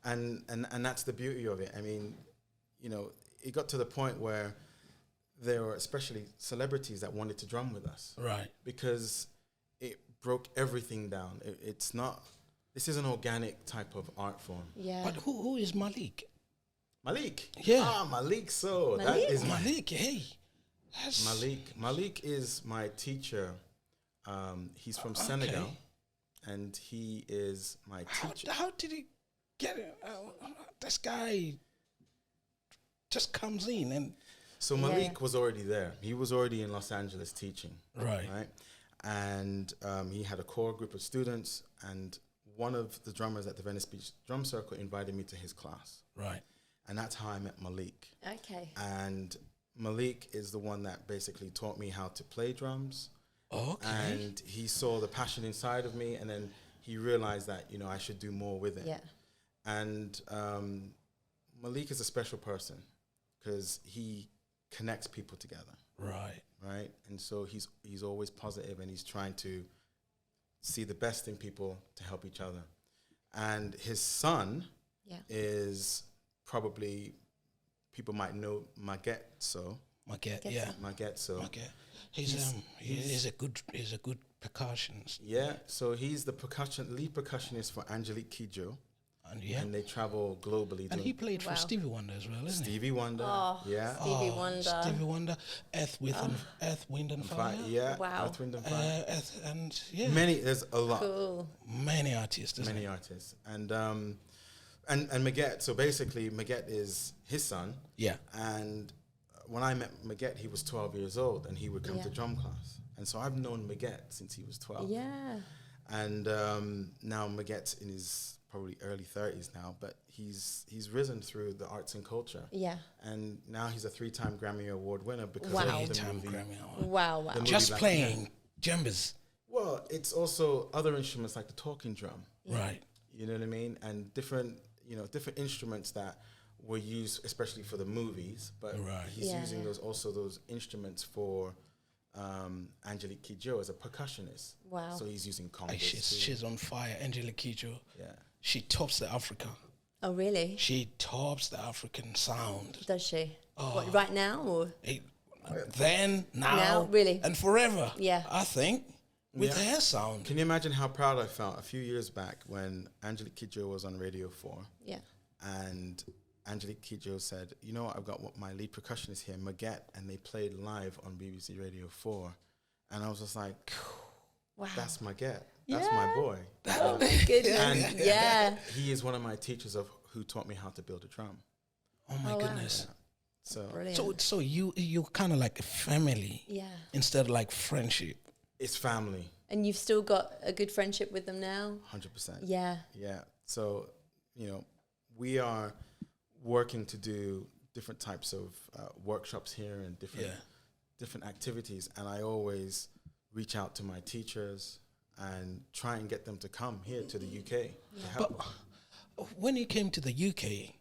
No. And that's the beauty of it. I mean, you know, it got to the point where there were especially celebrities that wanted to drum with us. Right. Because it broke everything down. This is an organic type of art form. Yeah. But who is Malik? Malik. Yeah. Malik. So that Malik? is Malik, hey. Malik is my teacher. He's from Senegal, and he is my teacher. How did he get it? This guy just comes in and... So Malik was already there. He was already in Los Angeles teaching. Right. And he had a core group of students, and one of the drummers at the Venice Beach Drum Circle invited me to his class. Right. And that's how I met Malik. Okay. And Malik is the one that basically taught me how to play drums. Okay. And he saw the passion inside of me, and then he realized that, you know, I should do more with it. Yeah. And Malik is a special person because he connects people together. Right. Right? And so he's always positive, and he's trying to see the best in people to help each other. And his son is probably, people might know Maguette. So Maguette, yeah. Maguette. So Maguette. He's a good percussionist. Yeah, so he's the lead percussionist for Angelique Kidjo. And they travel globally. And he played for Stevie Wonder as well, isn't he? Stevie Wonder, Stevie Wonder. Stevie Wonder, Earth, Wind and Fire. Yeah, wow. Earth, Wind and Fire. There's a lot. Cool. Many artists, And Maguette, so basically Maguette is his son. Yeah. And when I met Maguette, he was 12 years old, and he would come to drum class. And so I've known Maguette since he was 12. Yeah. And now Maguette's in his probably early 30s now, but he's risen through the arts and culture. Yeah. And now he's a 3-time Grammy Award winner because Wow. of the 3-time movie. Grammy Award. Wow. Just playing djembes. Well, it's also other instruments like the talking drum. Right. You know what I mean? And different instruments that were used especially for the movies, but he's using those instruments for Angelique Kidjo as a percussionist. Wow. So he's using congas. She's on fire, Angelique Kidjo. Yeah. She tops the Africa. Oh, really? She tops the African sound. Does she? What, right now? Or? Now, really? and forever. Yeah. I think, with her sound. Can you imagine how proud I felt a few years back when Angelique Kidjo was on Radio 4? Yeah. And Angelique Kidjo said, you know what, I've got my lead percussionist here, Maguette, and they played live on BBC Radio 4. And I was just like, wow. That's Maguette. That's my boy. Oh, my goodness. And he is one of my teachers who taught me how to build a drum. Oh my goodness. Yeah. So you kind of like a family. Yeah. Instead of like friendship. It's family. And you've still got a good friendship with them now? 100%. Yeah. Yeah. So, we are working to do different types of workshops here and different activities. And I always reach out to my teachers and try and get them to come here to the UK to help. But when you came to the UK,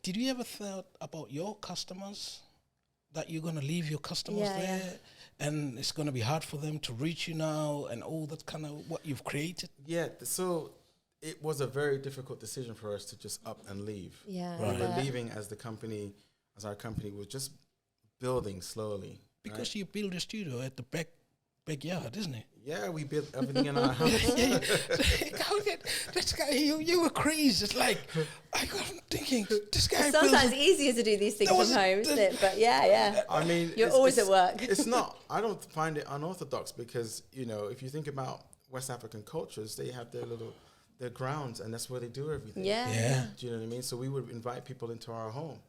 did you ever thought about your customers? That you're going to leave your customers there and it's going to be hard for them to reach you now and all that kind of what you've created? Yeah, so it was a very difficult decision for us to just up and leave. Yeah. We were leaving as our company was just building slowly. Because you build a studio at the backyard, isn't it? Yeah, we built everything in our house. This guy, you were crazy. It's like, I'm thinking, this guy. It's sometimes easier to do these things from home, isn't it? But yeah. I mean, you're always at work. It's not. I don't find it unorthodox because if you think about West African cultures, they have their grounds, and that's where they do everything. Yeah. Do you know what I mean? So we would invite people into our home.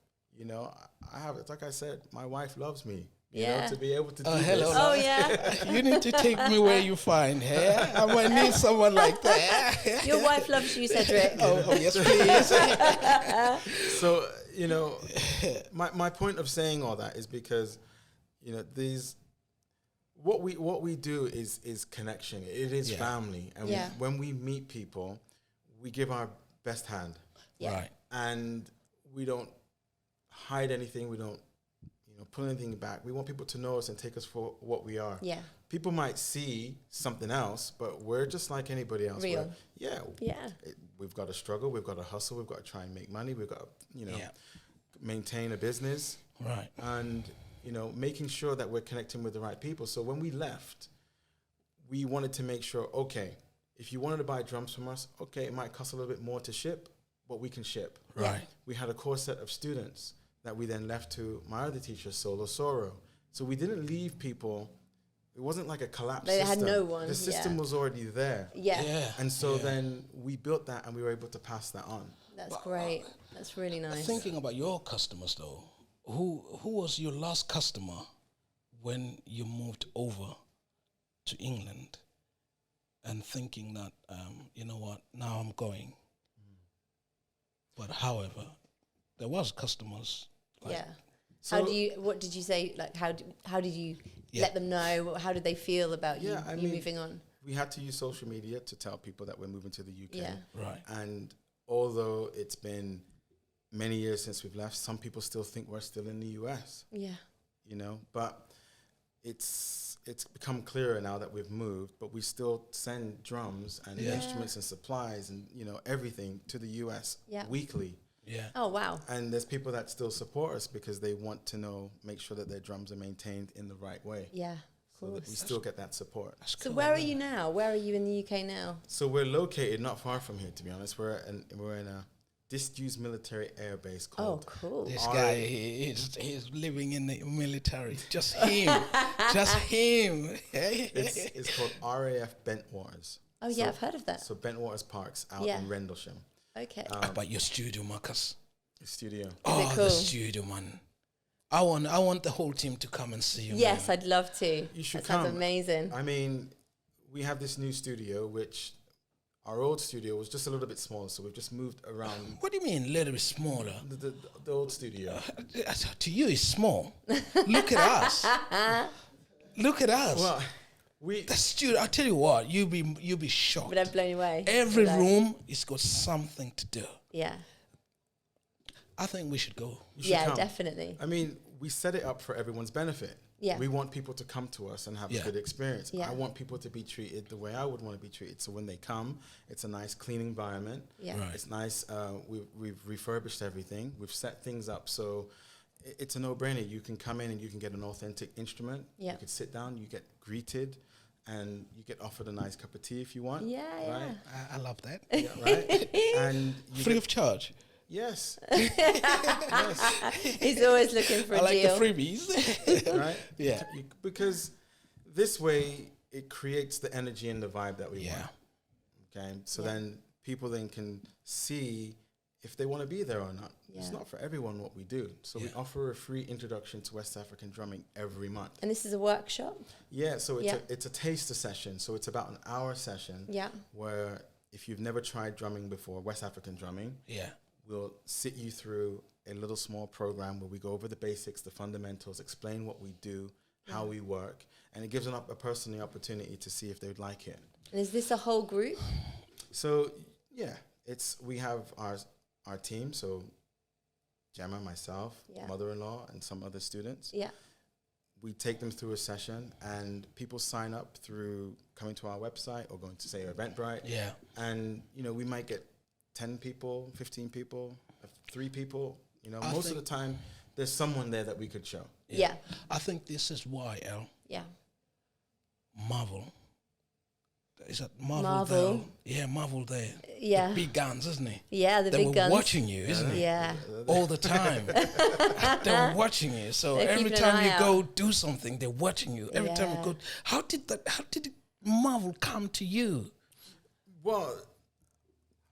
Like I said, my wife loves me. you know, to be able to do hello. this. Oh yeah. You need to take me where you find her. I might need someone like that. Your wife loves you, Cedric. Oh, yes, please. So, you know, my point of saying all that is because, you know, what we do is connection. It is family. And when we meet people, we give our best hand. Yeah. Right. And we don't hide anything. We don't, you know, pull anything back. We want people to know us and take us for what we are. Yeah. People might see something else, but we're just like anybody else. Real. We've got to struggle. We've got to hustle. We've got to try and make money. We've got to, you know, maintain a business. Right. And, you know, making sure that we're connecting with the right people. So when we left, we wanted to make sure, okay, if you wanted to buy drums from us, okay, it might cost a little bit more to ship, but we can ship. Right. We had a core set of students that we then left to my other teacher, Solo Soro. So we didn't leave people. It wasn't like a collapse They system. had no one. The system was already there. Yeah. And so then we built that and we were able to pass that on. That's great. That's really nice. Thinking about your customers, though, who was your last customer when you moved over to England and thinking that, you know what, now I'm going. But however, there was customers. Like, So what did you say? Like, how did you let them know? How did they feel about you moving on? We had to use social media to tell people that we're moving to the UK. Yeah. Right. And although it's been many years since we've left, some people still think we're still in the US. Yeah. You know, but it's become clearer now that we've moved, but we still send drums and instruments and supplies and, you know, everything to the US weekly. Yeah. Oh, wow. And there's people that still support us because they want to make sure that their drums are maintained in the right way. Yeah, of so course. that we still get that support. So where are you now? Where are you in the UK now? So we're located not far from here, to be honest. We're in a disused military air base called. Oh, cool. This guy, he's living in the military. Just him. Just him. It's called RAF Bentwaters. Oh, yeah, I've heard of that. So Bentwaters Parks out in Rendlesham. Okay. How about your studio, Marcus? Studio. Is it cool? The studio, man. I want the whole team to come and see you. Yes, man. I'd love to. You should that come. sounds amazing. I mean, we have this new studio, which our old studio was just a little bit smaller, so we've just moved around. What do you mean, a little bit smaller? The old studio. To you, it's small. Look at us. Look at us. Well, the studio. I tell you what, you'll be shocked. But I'm blown away. Every room has got something to do. Yeah. I think we should go. Yeah, come. definitely. I mean, we set it up for everyone's benefit. Yeah. We want people to come to us and have a good experience. Yeah. I want people to be treated the way I would want to be treated. So when they come, it's a nice, clean environment. Yeah. Right. It's nice. We've refurbished everything. We've set things up. So it's a no-brainer. You can come in and you can get an authentic instrument. Yeah. You can sit down, you get greeted, and you get offered a nice cup of tea if you want. Yeah, right? I love that. Yeah, right? And you Free get, of charge. yes. Yes. He's always looking for I a like deal. the freebies. Right? Yeah. Because this way it creates the energy and the vibe that we Yeah. want. Okay. So then people then can see if they want to be there or not. It's Yeah. not for everyone what we do. So we offer a free introduction to West African drumming every month. And this is a workshop? Yeah, so it's a taster session. So it's about an hour session Yeah. where if you've never tried drumming before, West African drumming, Yeah. we'll sit you through a little small program where we go over the basics, the fundamentals, explain what we do, how we work, and it gives a person the opportunity to see if they would like it. And is this a whole group? So yeah, we have our team. So Djembe, myself, mother-in-law, and some other students. Yeah. We take them through a session, and people sign up through coming to our website or going to say Eventbrite. Yeah. And we might get 10 people, 15 people, 3 people. I Most of the time, there's someone there that we could show. Yeah. I think this is why, Yeah. Marvel. Is that Marvel? Marvel. There? Yeah, Marvel there. Yeah. The big guns, isn't it? Yeah, the They big were guns. watching you, isn't it? Yeah. All the time. They're watching you. So They're every keeping an time eye you out. go do something, they're watching you. Every time you Yeah. go, how did Marvel come to you? Well,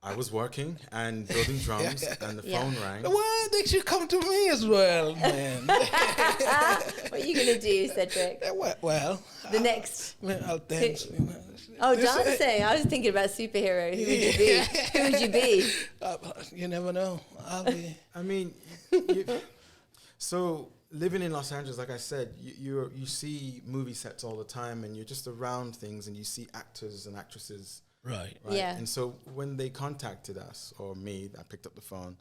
I was working and building drums, and the phone rang. Why did you come to me as well, man? What are you going to do, Cedric? Well, The next. I'll dance. Oh, dancing. I was thinking about superhero. Who would you be? Who would you be? You never know. I'll be. I mean, so living in Los Angeles, like I said, you see movie sets all the time, and you're just around things, and you see actors and actresses. Right. Yeah. And so when they contacted us, or me, I picked up the phone.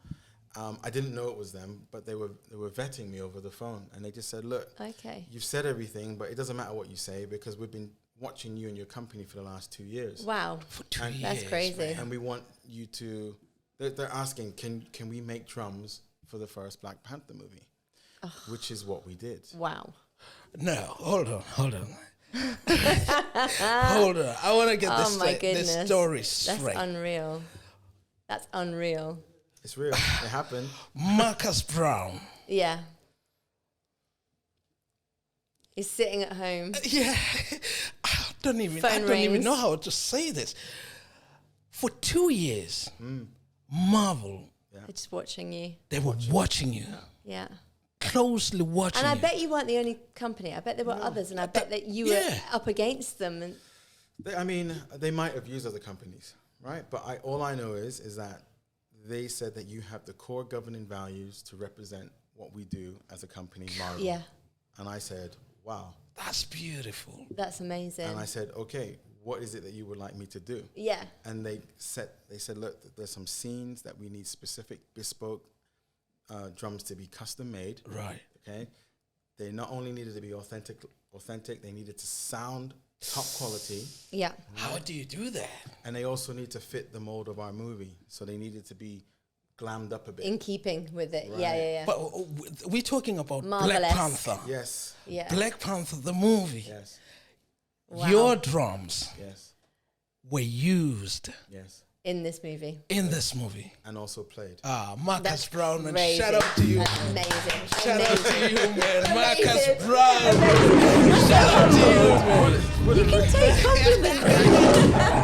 I didn't know it was them, but they were vetting me over the phone, and they just said, "Look, Okay. you've said everything, but it doesn't matter what you say because we've been watching you and your company for the last 2 years. Wow. For 2 years. That's crazy. Man. And we want you to." They're asking, "Can we make drums for the first Black Panther movie?" Which is what we did. Wow. No, hold on. Hold on. I want to get Oh my this goodness. story That's straight. unreal. That's unreal. It's real. It happened. Marcus Brown. Yeah. He's sitting at home. Yeah. I don't even Phone know rings. how to say this. For 2 years, Marvel, They're just watching you. they were watching you, Yeah. closely watching And I you. bet you weren't the only company. I bet there were others, and I bet that you were up against them. And They might have used other companies, right? But all I know is that they said that you have the core governing values to represent what we do as a company, Marvel. yeah, And I said, wow. That's beautiful. that's amazing. And I said, okay, what is it that you would like me to do? Yeah. And they said, look, there's some scenes that we need specific, bespoke drums to be custom made. Right. Okay. They not only needed to be authentic, they needed to sound top quality. Yeah. How do you do that? And they also need to fit the mold of our movie. So they needed to be glammed up a bit. In keeping with it. Right. Yeah. But we're talking about Marvelous. Black Panther. Yes. Yeah. Black Panther, the movie. Yes. Wow. Your drums Yes. were used Yes. In this movie. in this movie. And also played. Marcus That's Brown, and crazy. shout out to you. That's amazing. Shout out to you, man. Marcus Amazing. Brown. Shout out to you. You can take compliments.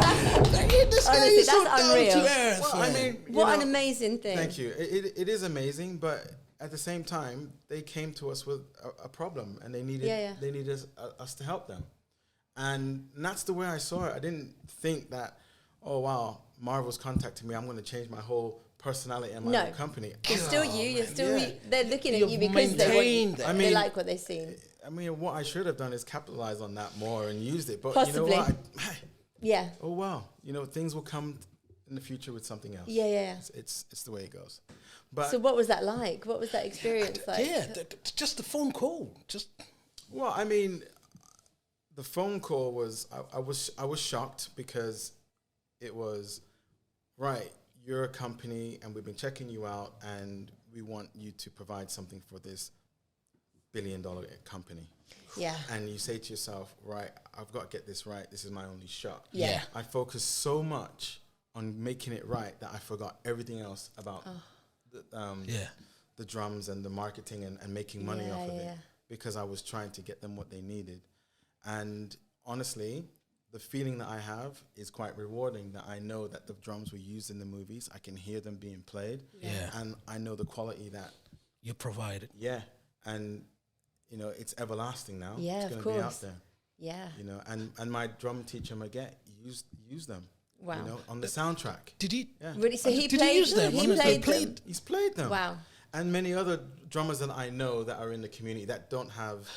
This guy Honestly, is so that's down unreal. to earth. Well, I man. mean, What an amazing thing. Thank you. It is amazing, but at the same time, they came to us with a problem, and they needed us to help them, and that's the way I saw it. I didn't think that, oh wow, Marvel's contacting me, I'm going to change my whole personality and my whole company. You're still you. You're still Yeah. they're looking at You've you because maintained they, that. they like what they've seen. I mean, what I should have done is capitalize on that more and used it. But Possibly. you know what? Yeah. Oh wow, things will come in the future with something else. Yeah. It's the way it goes. But So what was that like? What was that experience like? Yeah, just the phone call. Just well, I mean, the phone call was I was shocked because it was right. You're a company, and we've been checking you out, and we want you to provide something for this $1 billion company. Yeah. And you say to yourself, right, I've got to get this right. This is my only shot. Yeah. I focused so much on making it right that I forgot everything else about the drums and the marketing and making money off of it, because I was trying to get them what they needed. And honestly, the feeling that I have is quite rewarding, that I know that the drums were used in the movies. I can hear them being played. Yeah. And I know the quality that, you provided. and it's everlasting now. Yeah, it's of going to be out course. there. Yeah. And my drum teacher Maget used them. Wow. On the soundtrack. Did he? Yeah. Really? So he Did played. he use them? He played them. He's played them. Wow. And many other drummers that I know that are in the community that don't have.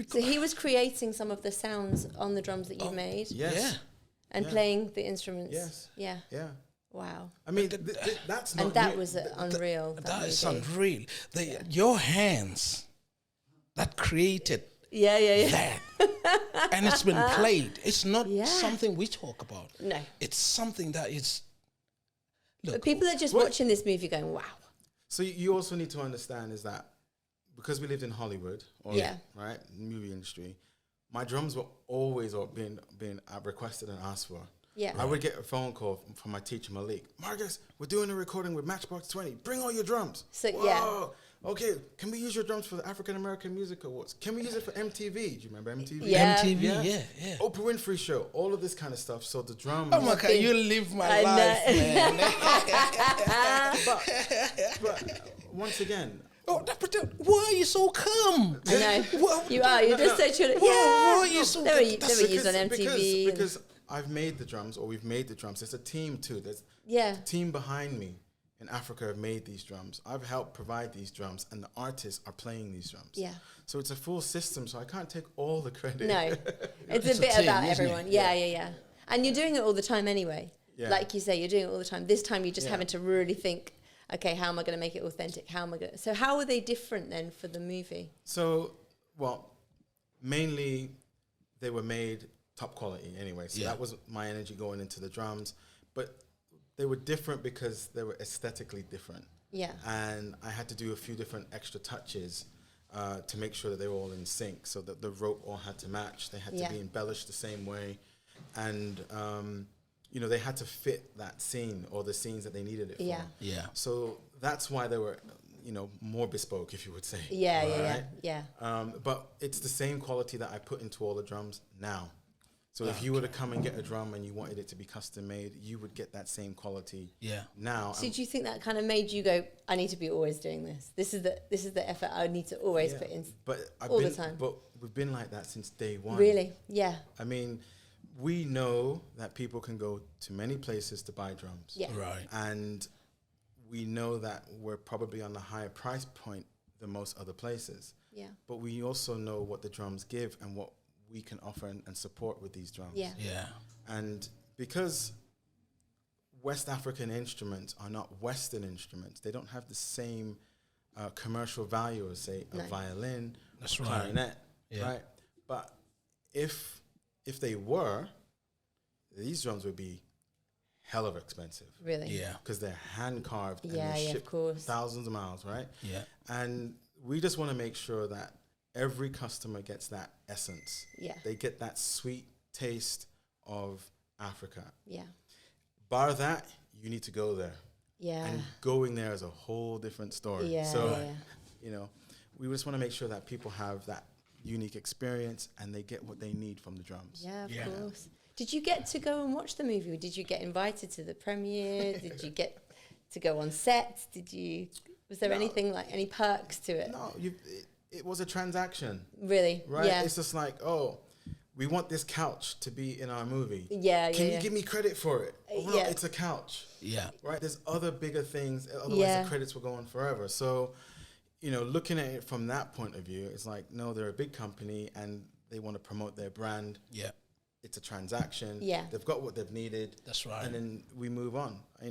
So he was creating some of the sounds on the drums that you made Yes. Yeah. and playing the instruments. Yes. Yeah. Yeah. Wow. I mean, that's not. And that new. was unreal. That is movie. unreal. Your hands that created Yeah. that, and it's been played. It's not Yeah. something we talk about. No. It's something that is. But people are just watching this movie going, wow. So you also need to understand is that because we lived in Hollywood, movie industry, my drums were always being requested and asked for. Yeah. I would get a phone call from my teacher, Malik. Marcus, we're doing a recording with Matchbox 20. Bring all your drums. So, Whoa. yeah. Okay, can we use your drums for the African American Music Awards? Can we use it for MTV? Do you remember MTV? Yeah. MTV, Yeah. yeah. Oprah Winfrey Show, all of this kind of stuff. So the drums. Oh my God, you live my I life, know. man. But once again, Why are you so calm? I know. What- You are. You're just so chill. Why Yeah. are you so? They were that's- used on MTV. because I've made the drums, or we've made the drums. There's a team too. There's Yeah. a team behind me in Africa have made these drums. I've helped provide these drums, and the artists are playing these drums. Yeah. So it's a full system. So I can't take all the credit. No. It's It's a a bit team, about isn't it? everyone. Yeah. And you're doing it all the time anyway. Yeah. Like you say, you're doing it all the time. This time you're just Yeah. having to really think, okay, how am I going to make it authentic? So how are they different then for the movie? So, well, mainly they were made top quality anyway. So Yeah. that was my energy going into the drums. But they were different because they were aesthetically different. Yeah. And I had to do a few different extra touches to make sure that they were all in sync, so that the rope all had to match. They had Yeah. to be embellished the same way. And, they had to fit that scene or the scenes that they needed it Yeah. for. Yeah. So that's why they were, more bespoke, if you would say. Yeah. But it's the same quality that I put into all the drums now. So if you were to come and get a drum and you wanted it to be custom made, you would get that same quality. Yeah. Now. So do you think that kind of made you go, I need to be always doing this? This is the effort I need to always put in. But all the time. But we've been like that since day one. Really? Yeah. I mean, we know that people can go to many places to buy drums. Yeah. Right. And we know that we're probably on the higher price point than most other places. Yeah. But we also know what the drums give and what we can offer and support with these drums. Yeah. Yeah. And because West African instruments are not Western instruments, they don't have the same commercial value as, say, a No. violin, That's a right. clarinet, Yeah. right? But if they were, these drums would be hell of expensive Really? Yeah. because they're hand carved and Yeah, they're yeah, of shipped course. thousands of miles, right? Yeah. And we just want to make sure that every customer gets that essence. Yeah. They get that sweet taste of Africa. Yeah. Bar that, you need to go there. Yeah. And going there is a whole different story. Yeah. So, yeah. we just want to make sure that people have that unique experience and they get what they need from the drums. Yeah, of Yeah. course. Did you get to go and watch the movie? Or did you get invited to the premiere? Did you get to go on set? Was there No. anything like any perks to it? No, it was a transaction, Really? right? Yeah. It's just like, oh, we want this couch to be in our movie. Yeah, Can yeah. you give me credit for it? Oh, no, yeah. it's a couch. Yeah. Right? There's other bigger things. Otherwise, Yeah. the credits will go on forever. So, looking at it from that point of view, it's like, no, they're a big company and they want to promote their brand. Yeah. It's a transaction. Yeah. They've got what they've needed. That's right. And then we move on. I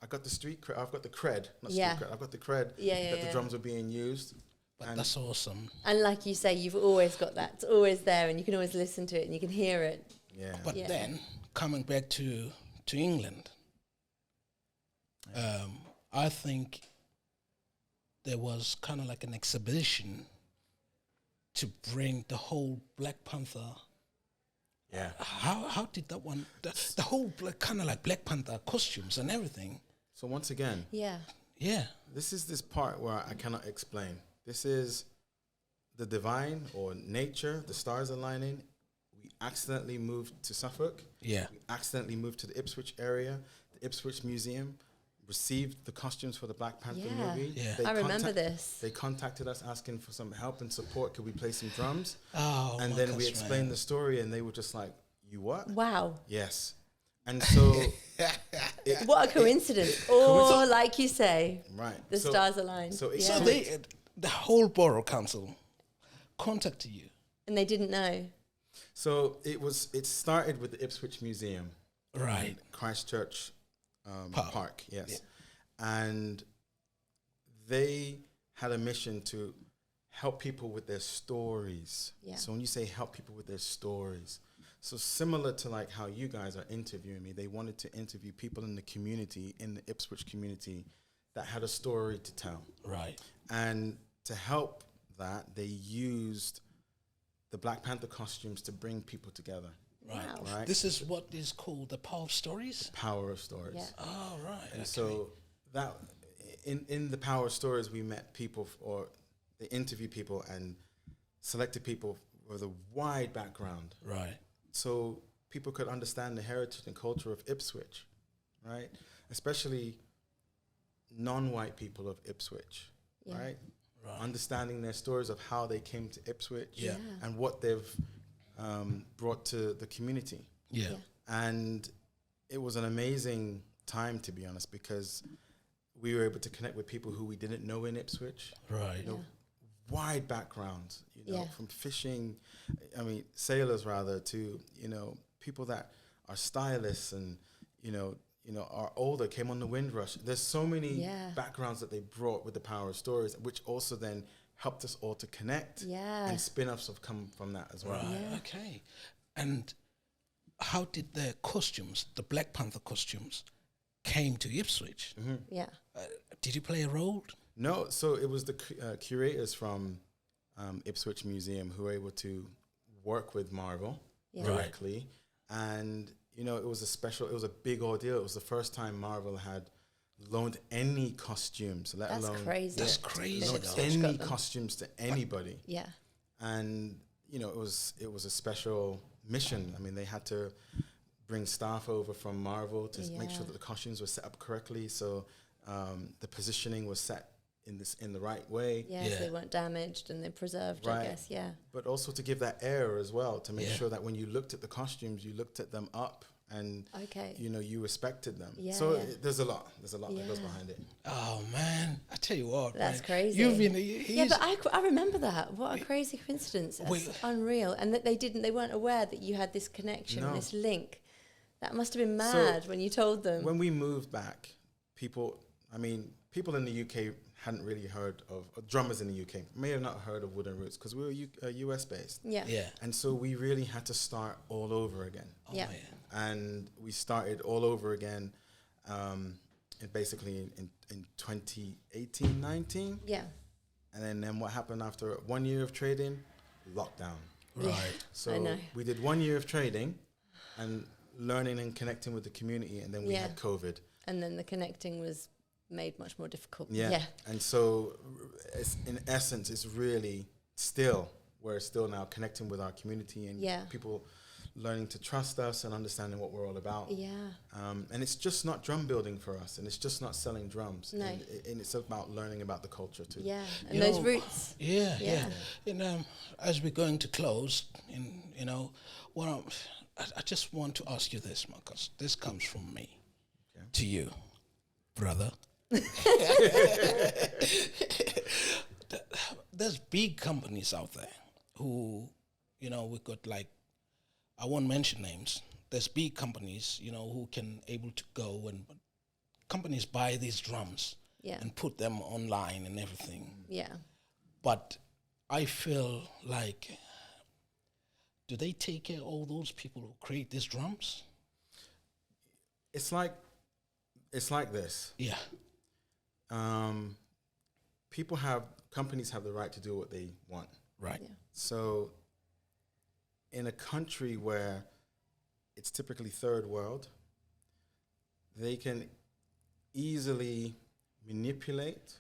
got the street cred. I've got the cred. Not Yeah. street cred. I've got the cred Yeah, that yeah. the drums are being used. But And that's awesome. And like you say, you've always got that. It's always there and you can always listen to it and you can hear it. yeah. But Yeah. then coming back to England, I think there was kind of like an exhibition to bring the whole Black Panther. yeah. How did that one? The whole kind of like Black Panther costumes and everything. So once again, Yeah. Yeah. this is this part where I cannot explain. This is the divine or nature, the stars aligning. We accidentally moved to Suffolk. Yeah. We accidentally moved to the Ipswich area. The Ipswich Museum received the costumes for the Black Panther Yeah. movie. Yeah. They I remember this. They contacted us asking for some help and support. Could we play some drums? Oh, And my then we gosh, explained man. the story, and they were just like, "You what?" Wow. Yes. And so, What a coincidence. Or like you say, right. the so, stars aligned. So, it Yeah. So the whole borough council contacted you. And they didn't know. So it started with the Ipswich Museum, Right. Christchurch Park. Park, yes. Yeah. And they had a mission to help people with their stories. Yeah. So when you say help people with their stories, so similar to like how you guys are interviewing me, they wanted to interview people in the community, in the Ipswich community, that had a story to tell. Right. And to help that, they used the Black Panther costumes to bring people together. Wow. Right? This is what is called the power of stories. Power of stories. Yeah. Oh, right. And so that in the power of stories, we met people or they interviewed people and selected people with a wide background. Right. So people could understand the heritage and culture of Ipswich, right? Especially non-white people of Ipswich, Yeah. right? Right. Understanding their stories of how they came to Ipswich Yeah. and what they've brought to the community. Yeah. Yeah. And it was an amazing time, to be honest, because we were able to connect with people who we didn't know in Ipswich. Right. You know, wide backgrounds, Yeah. from fishing, sailors rather, to, people that are stylists and, are older, came on the Windrush. There's so many Yeah. backgrounds that they brought with the power of stories, which also then helped us all to connect. Yeah. And spin-offs have come from that as well. Right. Yeah. Okay. And how did the costumes, the Black Panther costumes, came to Ipswich? Yeah. Did you play a role? No, so it was the curators from Ipswich Museum who were able to work with Marvel Yeah. directly. And, it was a big ordeal. It was the first time Marvel had loaned any costumes, let That's alone crazy. That's crazy. loaned though. Ipswich any got them. costumes to anybody. Yeah. And, it was a special mission. I mean, they had to bring staff over from Marvel to make sure Yeah. that the costumes were set up correctly. So the positioning was set in the right way. Yeah, Yeah. so they weren't damaged and they're preserved, Right. I guess, yeah. But also to give that air as well, to make Yeah. sure that when you looked at the costumes, you looked at them up and, Okay. you respected them. Yeah, So yeah. There's a lot that goes Yeah. behind it. Oh man, I tell you what, That's man, crazy. You've been, Yeah, but I remember that. What a crazy coincidence. That's Wait. unreal. And that they weren't aware that you had this connection, No. this link. That must have been So mad when you told them. When we moved back, people in the UK hadn't really heard of, drummers in the UK may have not heard of Wooden Roots because we were US based. Yeah. yeah. And so we really had to start all over again. Oh, Yeah. man. And we started all over again basically in 2018, 19. Yeah. And then what happened after 1 year of trading? Lockdown. Yeah. Right. I So know. we did 1 year of trading and learning and connecting with the community, and then we Yeah. had COVID. And then the connecting was made much more difficult. Yeah. Yeah. And so in essence, it's really we're still now connecting with our community and Yeah. people learning to trust us and understanding what we're all about. Yeah. And it's just not drum building for us, and it's just not selling drums. No. And it's about learning about the culture too. Yeah. And You those know, roots. Yeah, Yeah. yeah. As we're going to close, I just want to ask you this, Marcus. This comes from me to you, brother. There's big companies out there who, we've got I won't mention names. There's big companies, who can able to go and companies buy these drums Yeah. and put them online and everything. Yeah. But I feel like, do they take care of all those people who create these drums? It's like this. Yeah. Companies have the right to do what they want. Right. Yeah. So in a country where it's typically third world, they can easily manipulate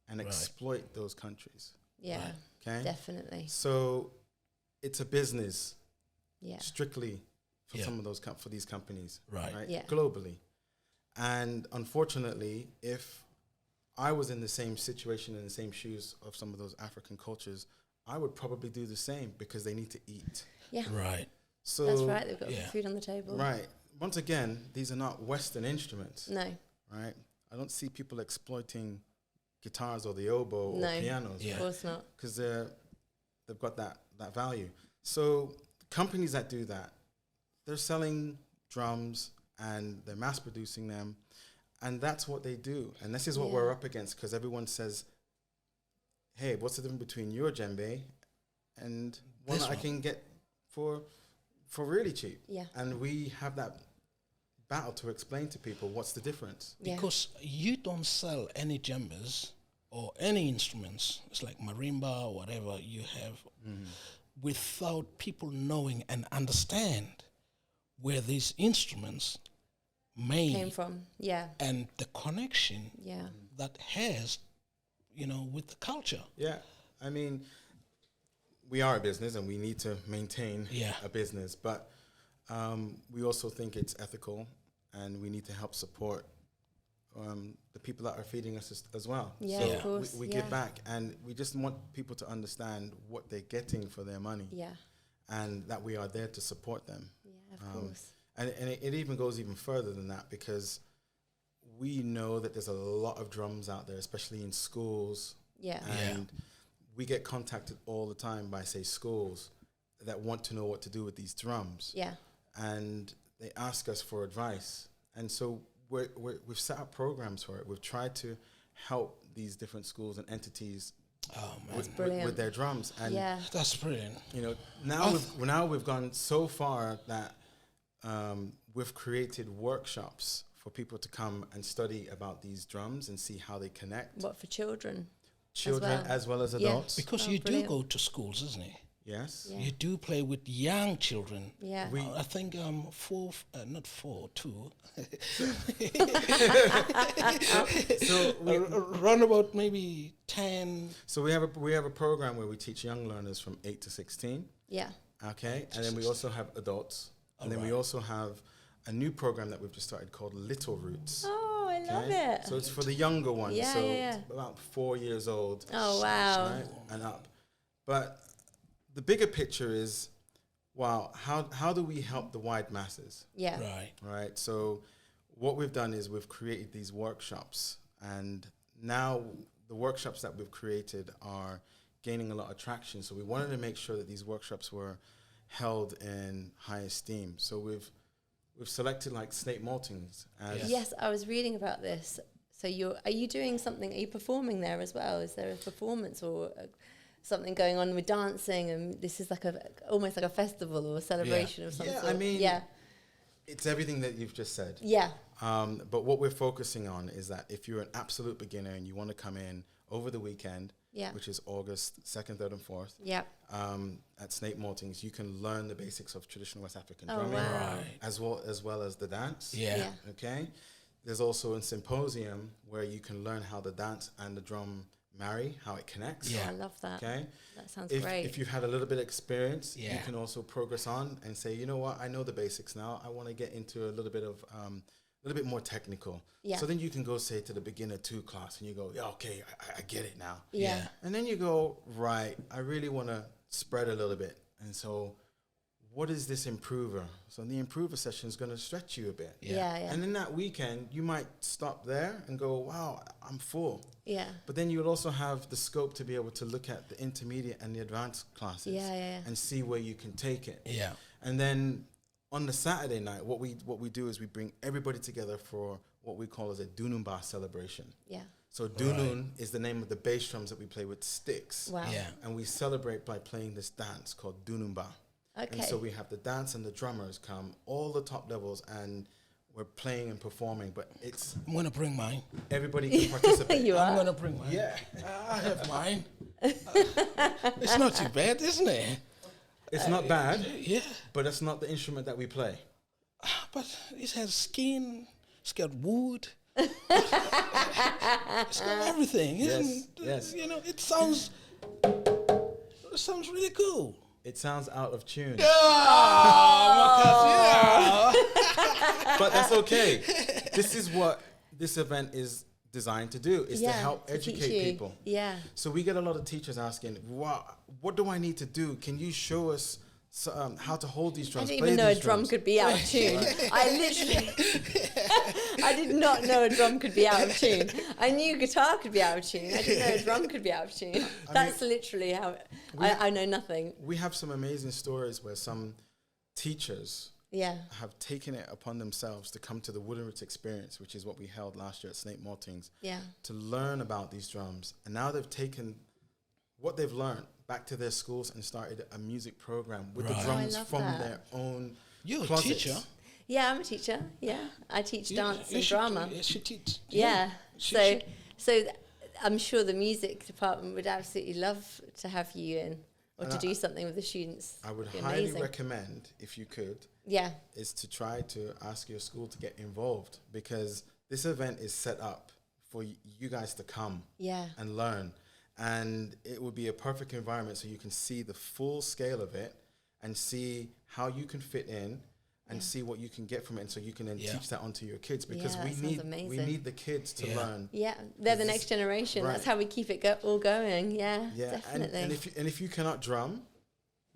and Right. exploit those countries. Yeah. Right. Okay? Definitely. So it's a business Yeah. strictly for Yeah. some of those for these companies, Right. Yeah. Globally. And unfortunately, if I was in the same situation, in the same shoes of some of those African cultures, I would probably do the same because they need to eat. Yeah. Right. So That's right. They've got yeah. food on the table. Right. Once again, these are not Western instruments, No. right? I don't see people exploiting guitars or the oboe No. or pianos, Yeah. Of course not. because they've got that value. So companies that do that, they're selling drums and they're mass producing them, and that's what they do. And this is what Yeah. we're up against, because everyone says, "Hey, what's the difference between your djembe and one This that I one. can get for really cheap?" Yeah. And we have that battle to explain to people what's the difference. Yeah. Because you don't sell any djembes or any instruments, it's like marimba or whatever you have, without people knowing and understand where these instruments made Came from. Yeah. and the connection Yeah. that has, with the culture. Yeah, I mean, we are a business and we need to maintain Yeah. a business, but we also think it's ethical and we need to help support the people that are feeding us as well. Yeah, so of course. we yeah. give back, and we just want people to understand what they're getting for their money, Yeah. and that we are there to support them. Yeah, of course. And it even goes even further than that, because we know that there's a lot of drums out there, especially in schools. Yeah. And we get contacted all the time by, say, schools that want to know what to do with these drums. Yeah. And they ask us for advice. And so we've set up programs for it. We've tried to help these different schools and entities with their drums. And Yeah. That's brilliant. now we've gone so far that we've created workshops for people to come and study about these drums and see how they connect. What, for children? Children as well as adults. Because you do go to schools, isn't it? Yes. Yeah. You do play with young children. Yeah. I think not 4, 2. So Around about maybe 10. So we have a program where we teach young learners from 8 to 16. Yeah. Okay, and then we also have adults, and then we also have a new program that we've just started called Little Roots. Oh, I love Okay? it. So it's for the younger ones, Yeah, so yeah. about 4 years old. Oh, wow. Right, and up. But the bigger picture is, wow, how do we help the wide masses? Yeah. Right. Right. So what we've done is we've created these workshops, and now the workshops that we've created are gaining a lot of traction. So we wanted to make sure that these workshops were held in high esteem. So we've selected like Snape Maltings as Yes, I was reading about this. So are you doing something? Are you performing there as well? Is there a performance or something going on with dancing? And this is like almost like a festival or a celebration of some sort. I mean, it's everything that you've just said. Yeah. But what we're focusing on is that if you're an absolute beginner and you want to come in over the weekend, which is August 2nd, 3rd, and 4th, at Snape Maltings, you can learn the basics of traditional West African drumming, as well as the dance. Yeah. Okay. There's also a symposium where you can learn how the dance and the drum marry, how it connects. Yeah, I love that. Okay. That sounds If great. you've had a little bit of experience, you Yeah. can also progress on and say, you know what, I know the basics now. I want to get into a little bit of a little bit more technical. Yeah. So then you can go, say, to the beginner 2 class and you go, yeah, okay, I get it now. Yeah. And then you go, right, I really want to spread a little bit. And so what is this improver? So the improver session is going to stretch you a bit. Yeah. And then that weekend, you might stop there and go, wow, I'm full. Yeah. But then you'll also have the scope to be able to look at the intermediate and the advanced classes and see where you can take it. Yeah. And then on the Saturday night, what we do is we bring everybody together for what we call as a Dunumba celebration. Yeah. So Dunun is the name of the bass drums that we play with sticks. Wow. Yeah. And we celebrate by playing this dance called Dunumba. Okay. And so we have the dance and the drummers come, all the top levels, and we're playing and performing. But it's I'm going to bring mine. everybody can participate. You I'm are. going to bring mine. Yeah. I have mine. It's not too bad, isn't it? It's not bad, Yeah. but it's not the instrument that we play. But it has skin. It's got wood. It's got everything. Yes, yes. You know, it sounds really cool. It sounds out of tune. But that's okay. This is what this event is designed to do, is to help to teach educate you. people. Yeah. So we get a lot of teachers asking, what do I need to do? Can you show us how to hold these I drums? didn't play even know a these drum drums? could be out of tune. I literally, I did not know a drum could be out of tune. I knew guitar could be out of tune. I didn't know a drum could be out of tune. That's literally how, I know nothing. We have some amazing stories where some teachers have taken it upon themselves to come to the Wooden Roots experience, which is what we held last year at Snape Maltings, to learn about these drums. And now they've taken what they've learned back to their schools and started a music program with the drums from their own You're closets. a teacher. Yeah, I'm a teacher. Yeah, I teach dance and should- drama. You should teach. Yeah. She- So I'm sure the music department would absolutely love to have you in or to do something with the students. I would It'd be highly amazing. recommend, if you could, Yeah. is to try to ask your school to get involved, because this event is set up for you guys to come Yeah. and learn. And it would be a perfect environment so you can see the full scale of it and see how you can fit in and see what you can get from it, and so you can then teach that onto your kids, because Yeah, we that sounds need amazing. the kids to learn. Yeah, they're the next generation. Right. That's how we keep it all going. Yeah, Yeah, definitely. and if you cannot drum,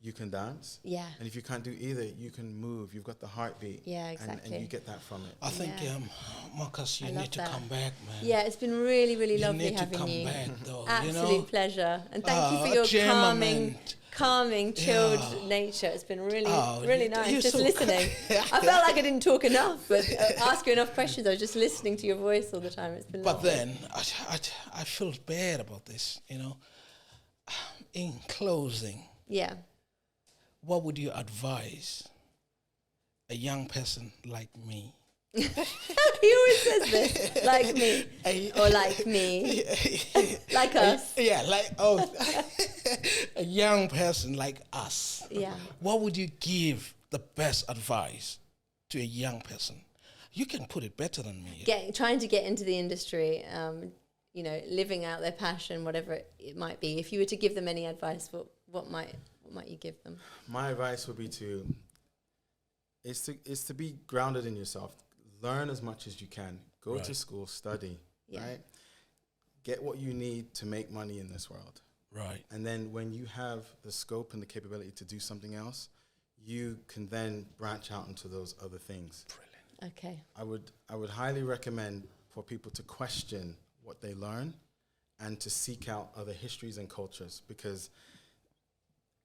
you can dance. Yeah. And if you can't do either, you can move. You've got the heartbeat. Yeah, And exactly. you get that from it. I think, Yeah. Marcus, you I need love to that. come back, man. Yeah, it's been really, really You lovely need to having come you. back, though. Absolute you know? pleasure. And thank you for your Djembe, calming, chilled nature. It's been really, really you're nice just so listening. I felt like I didn't talk enough, but ask you enough questions. I was just listening to your voice all the time. It's been But lovely. then I feel bad about this, you know. In closing, Yeah. what would you advise a young person like me? He always says this. Like me. Or like me. Like us. Yeah, like a young person like us. Yeah. What would you give the best advice to a young person? You can put it better than me. Trying to get into the industry, you know, living out their passion, whatever it might be. If you were to give them any advice, what might you give them? My advice would be is to be grounded in yourself. Learn as much as you can. Go to school, study, right? Get what you need to make money in this world. Right. And then when you have the scope and the capability to do something else, you can then branch out into those other things. Brilliant. Okay. I would highly recommend for people to question what they learn and to seek out other histories and cultures, because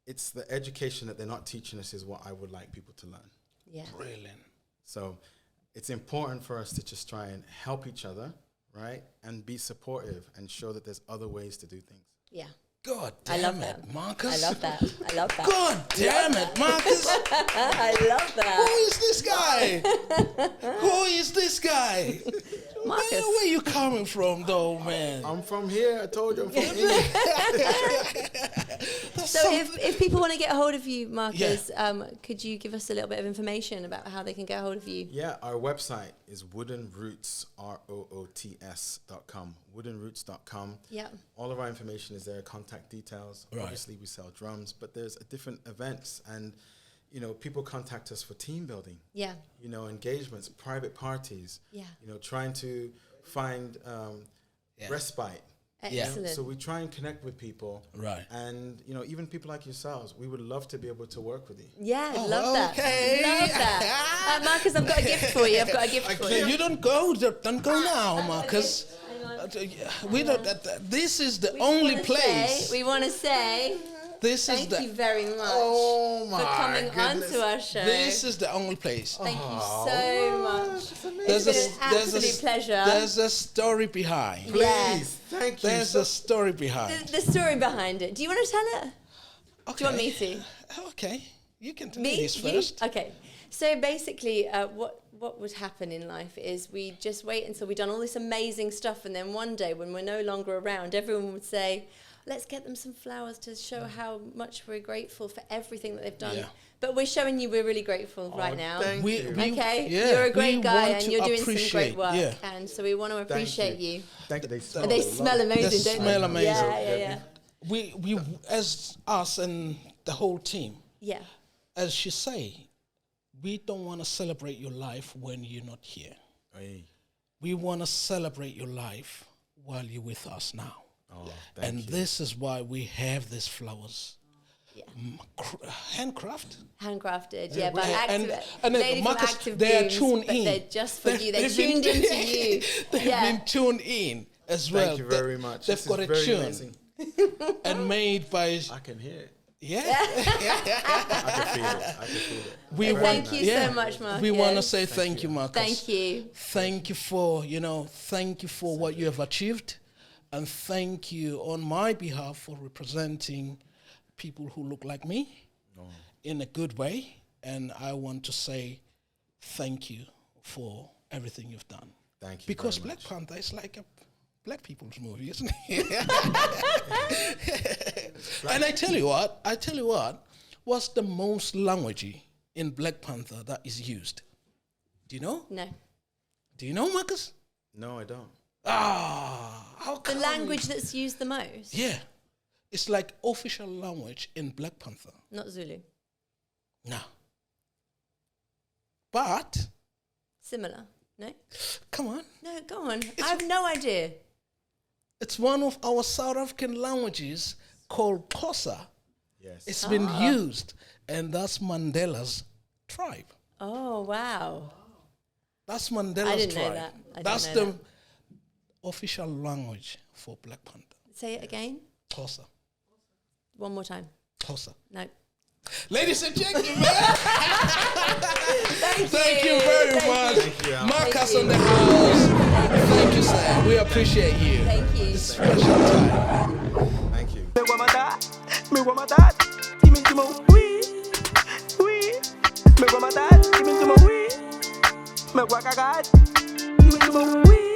it's the education that they're not teaching us is what I would like people to learn. Yeah. Brilliant. So it's important for us to just try and help each other, right? And be supportive and show that there's other ways to do things. Yeah. God I damn love it, that. Marcus. I love that. I love that. God damn it, Marcus. I love Who that. is this guy? Who is this guy? Marcus. Man, where you coming from, though, man? I'm from here. I told you I'm from England. So if people want to get a hold of you, Marcus, could you give us a little bit of information about how they can get a hold of you? Yeah, our website is woodenroots, ROOTS.com, woodenroots.com. Yeah. All of our information is there, contact details. Right. Obviously, we sell drums, but there's different events, and you know, people contact us for team building. Yeah. You know, engagements, private parties. Yeah. You know, trying to find respite. Excellent. So we try and connect with people. Right. And, you know, even people like yourselves, we would love to be able to work with you. Yeah, love that. okay. Love that. Marcus, I've got a gift for you. I've got a gift for you. You don't go now, Marcus. We don't. This is the only place. We want to say This is thank the. you very much Oh my for coming goodness. onto our show. This is the only place. Thank you so much. There's It's been an absolute pleasure. There's a story behind. Please, Yeah. thank you. There's a story behind. The story behind it. Do you want to tell it? Okay. Do you want me to? Okay, you can tell Me? this You? first. Okay. So basically, what would happen in life is we just wait until we've done all this amazing stuff, and then one day when we're no longer around, everyone would say, let's get them some flowers to show how much we're grateful for everything that they've done. Yeah. But we're showing you we're really grateful right now. thank you. Okay, yeah, you're a great we guy want and to you're doing some great appreciate, work, yeah. and so we want to appreciate you. Thank you. They smell, They lovely. smell amazing, They don't smell they? amazing. Yeah. We as us and the whole team, Yeah. as you say, we don't want to celebrate your life when you're not here. Hey. We want to celebrate your life while you're with us now. Oh, And thank you. this is why we have these flowers. Yeah. Handcraft. Handcrafted, yeah, by And active ladies Marcus, from Active they are Blooms, tuned but in. they're just for you. They're They've been- tuned into you. They've Yeah. been tuned in as well. Thank you very much. They've This got is a very tune amazing. and made by I can hear it. yeah. I can feel it. I can feel it. We Very Thank nice. you so much, Marcus. We want to say thank you, Marcus. Thank you. Thank you for thank you for what you have achieved, and thank you on my behalf for representing people who look like me in a good way. And I want to say thank you for everything you've done. Thank you. Because very Black much. Panther is like a black people's movie, isn't it? And I tell you what, what's the most languagey in Black Panther that is used? Do you know? No. Do you know, Marcus? No, I don't. How The come? language that's used the most? Yeah. It's like official language in Black Panther. Not Zulu. No. But, Similar. No? come on. No, go on. I have no idea. It's one of our South African languages called Xhosa. Yes. It's been used, and that's Mandela's tribe. Oh, wow. That's Mandela's I didn't tribe. know that. I didn't That's know the that. official language for Black Panther. Say it again. Xhosa. One more time. Xhosa. No. Ladies and gentlemen, Thank thank you very much. Thank you, Al. Marcus Thank on the you. house. Thank you, sir. We appreciate you. Thank you. It's a special time. Thank you. Me wa matar, Timmy Timo, oui, oui. Me wa matar, Timmy Timo, oui. Me wa cagar, Timmy Timo, oui.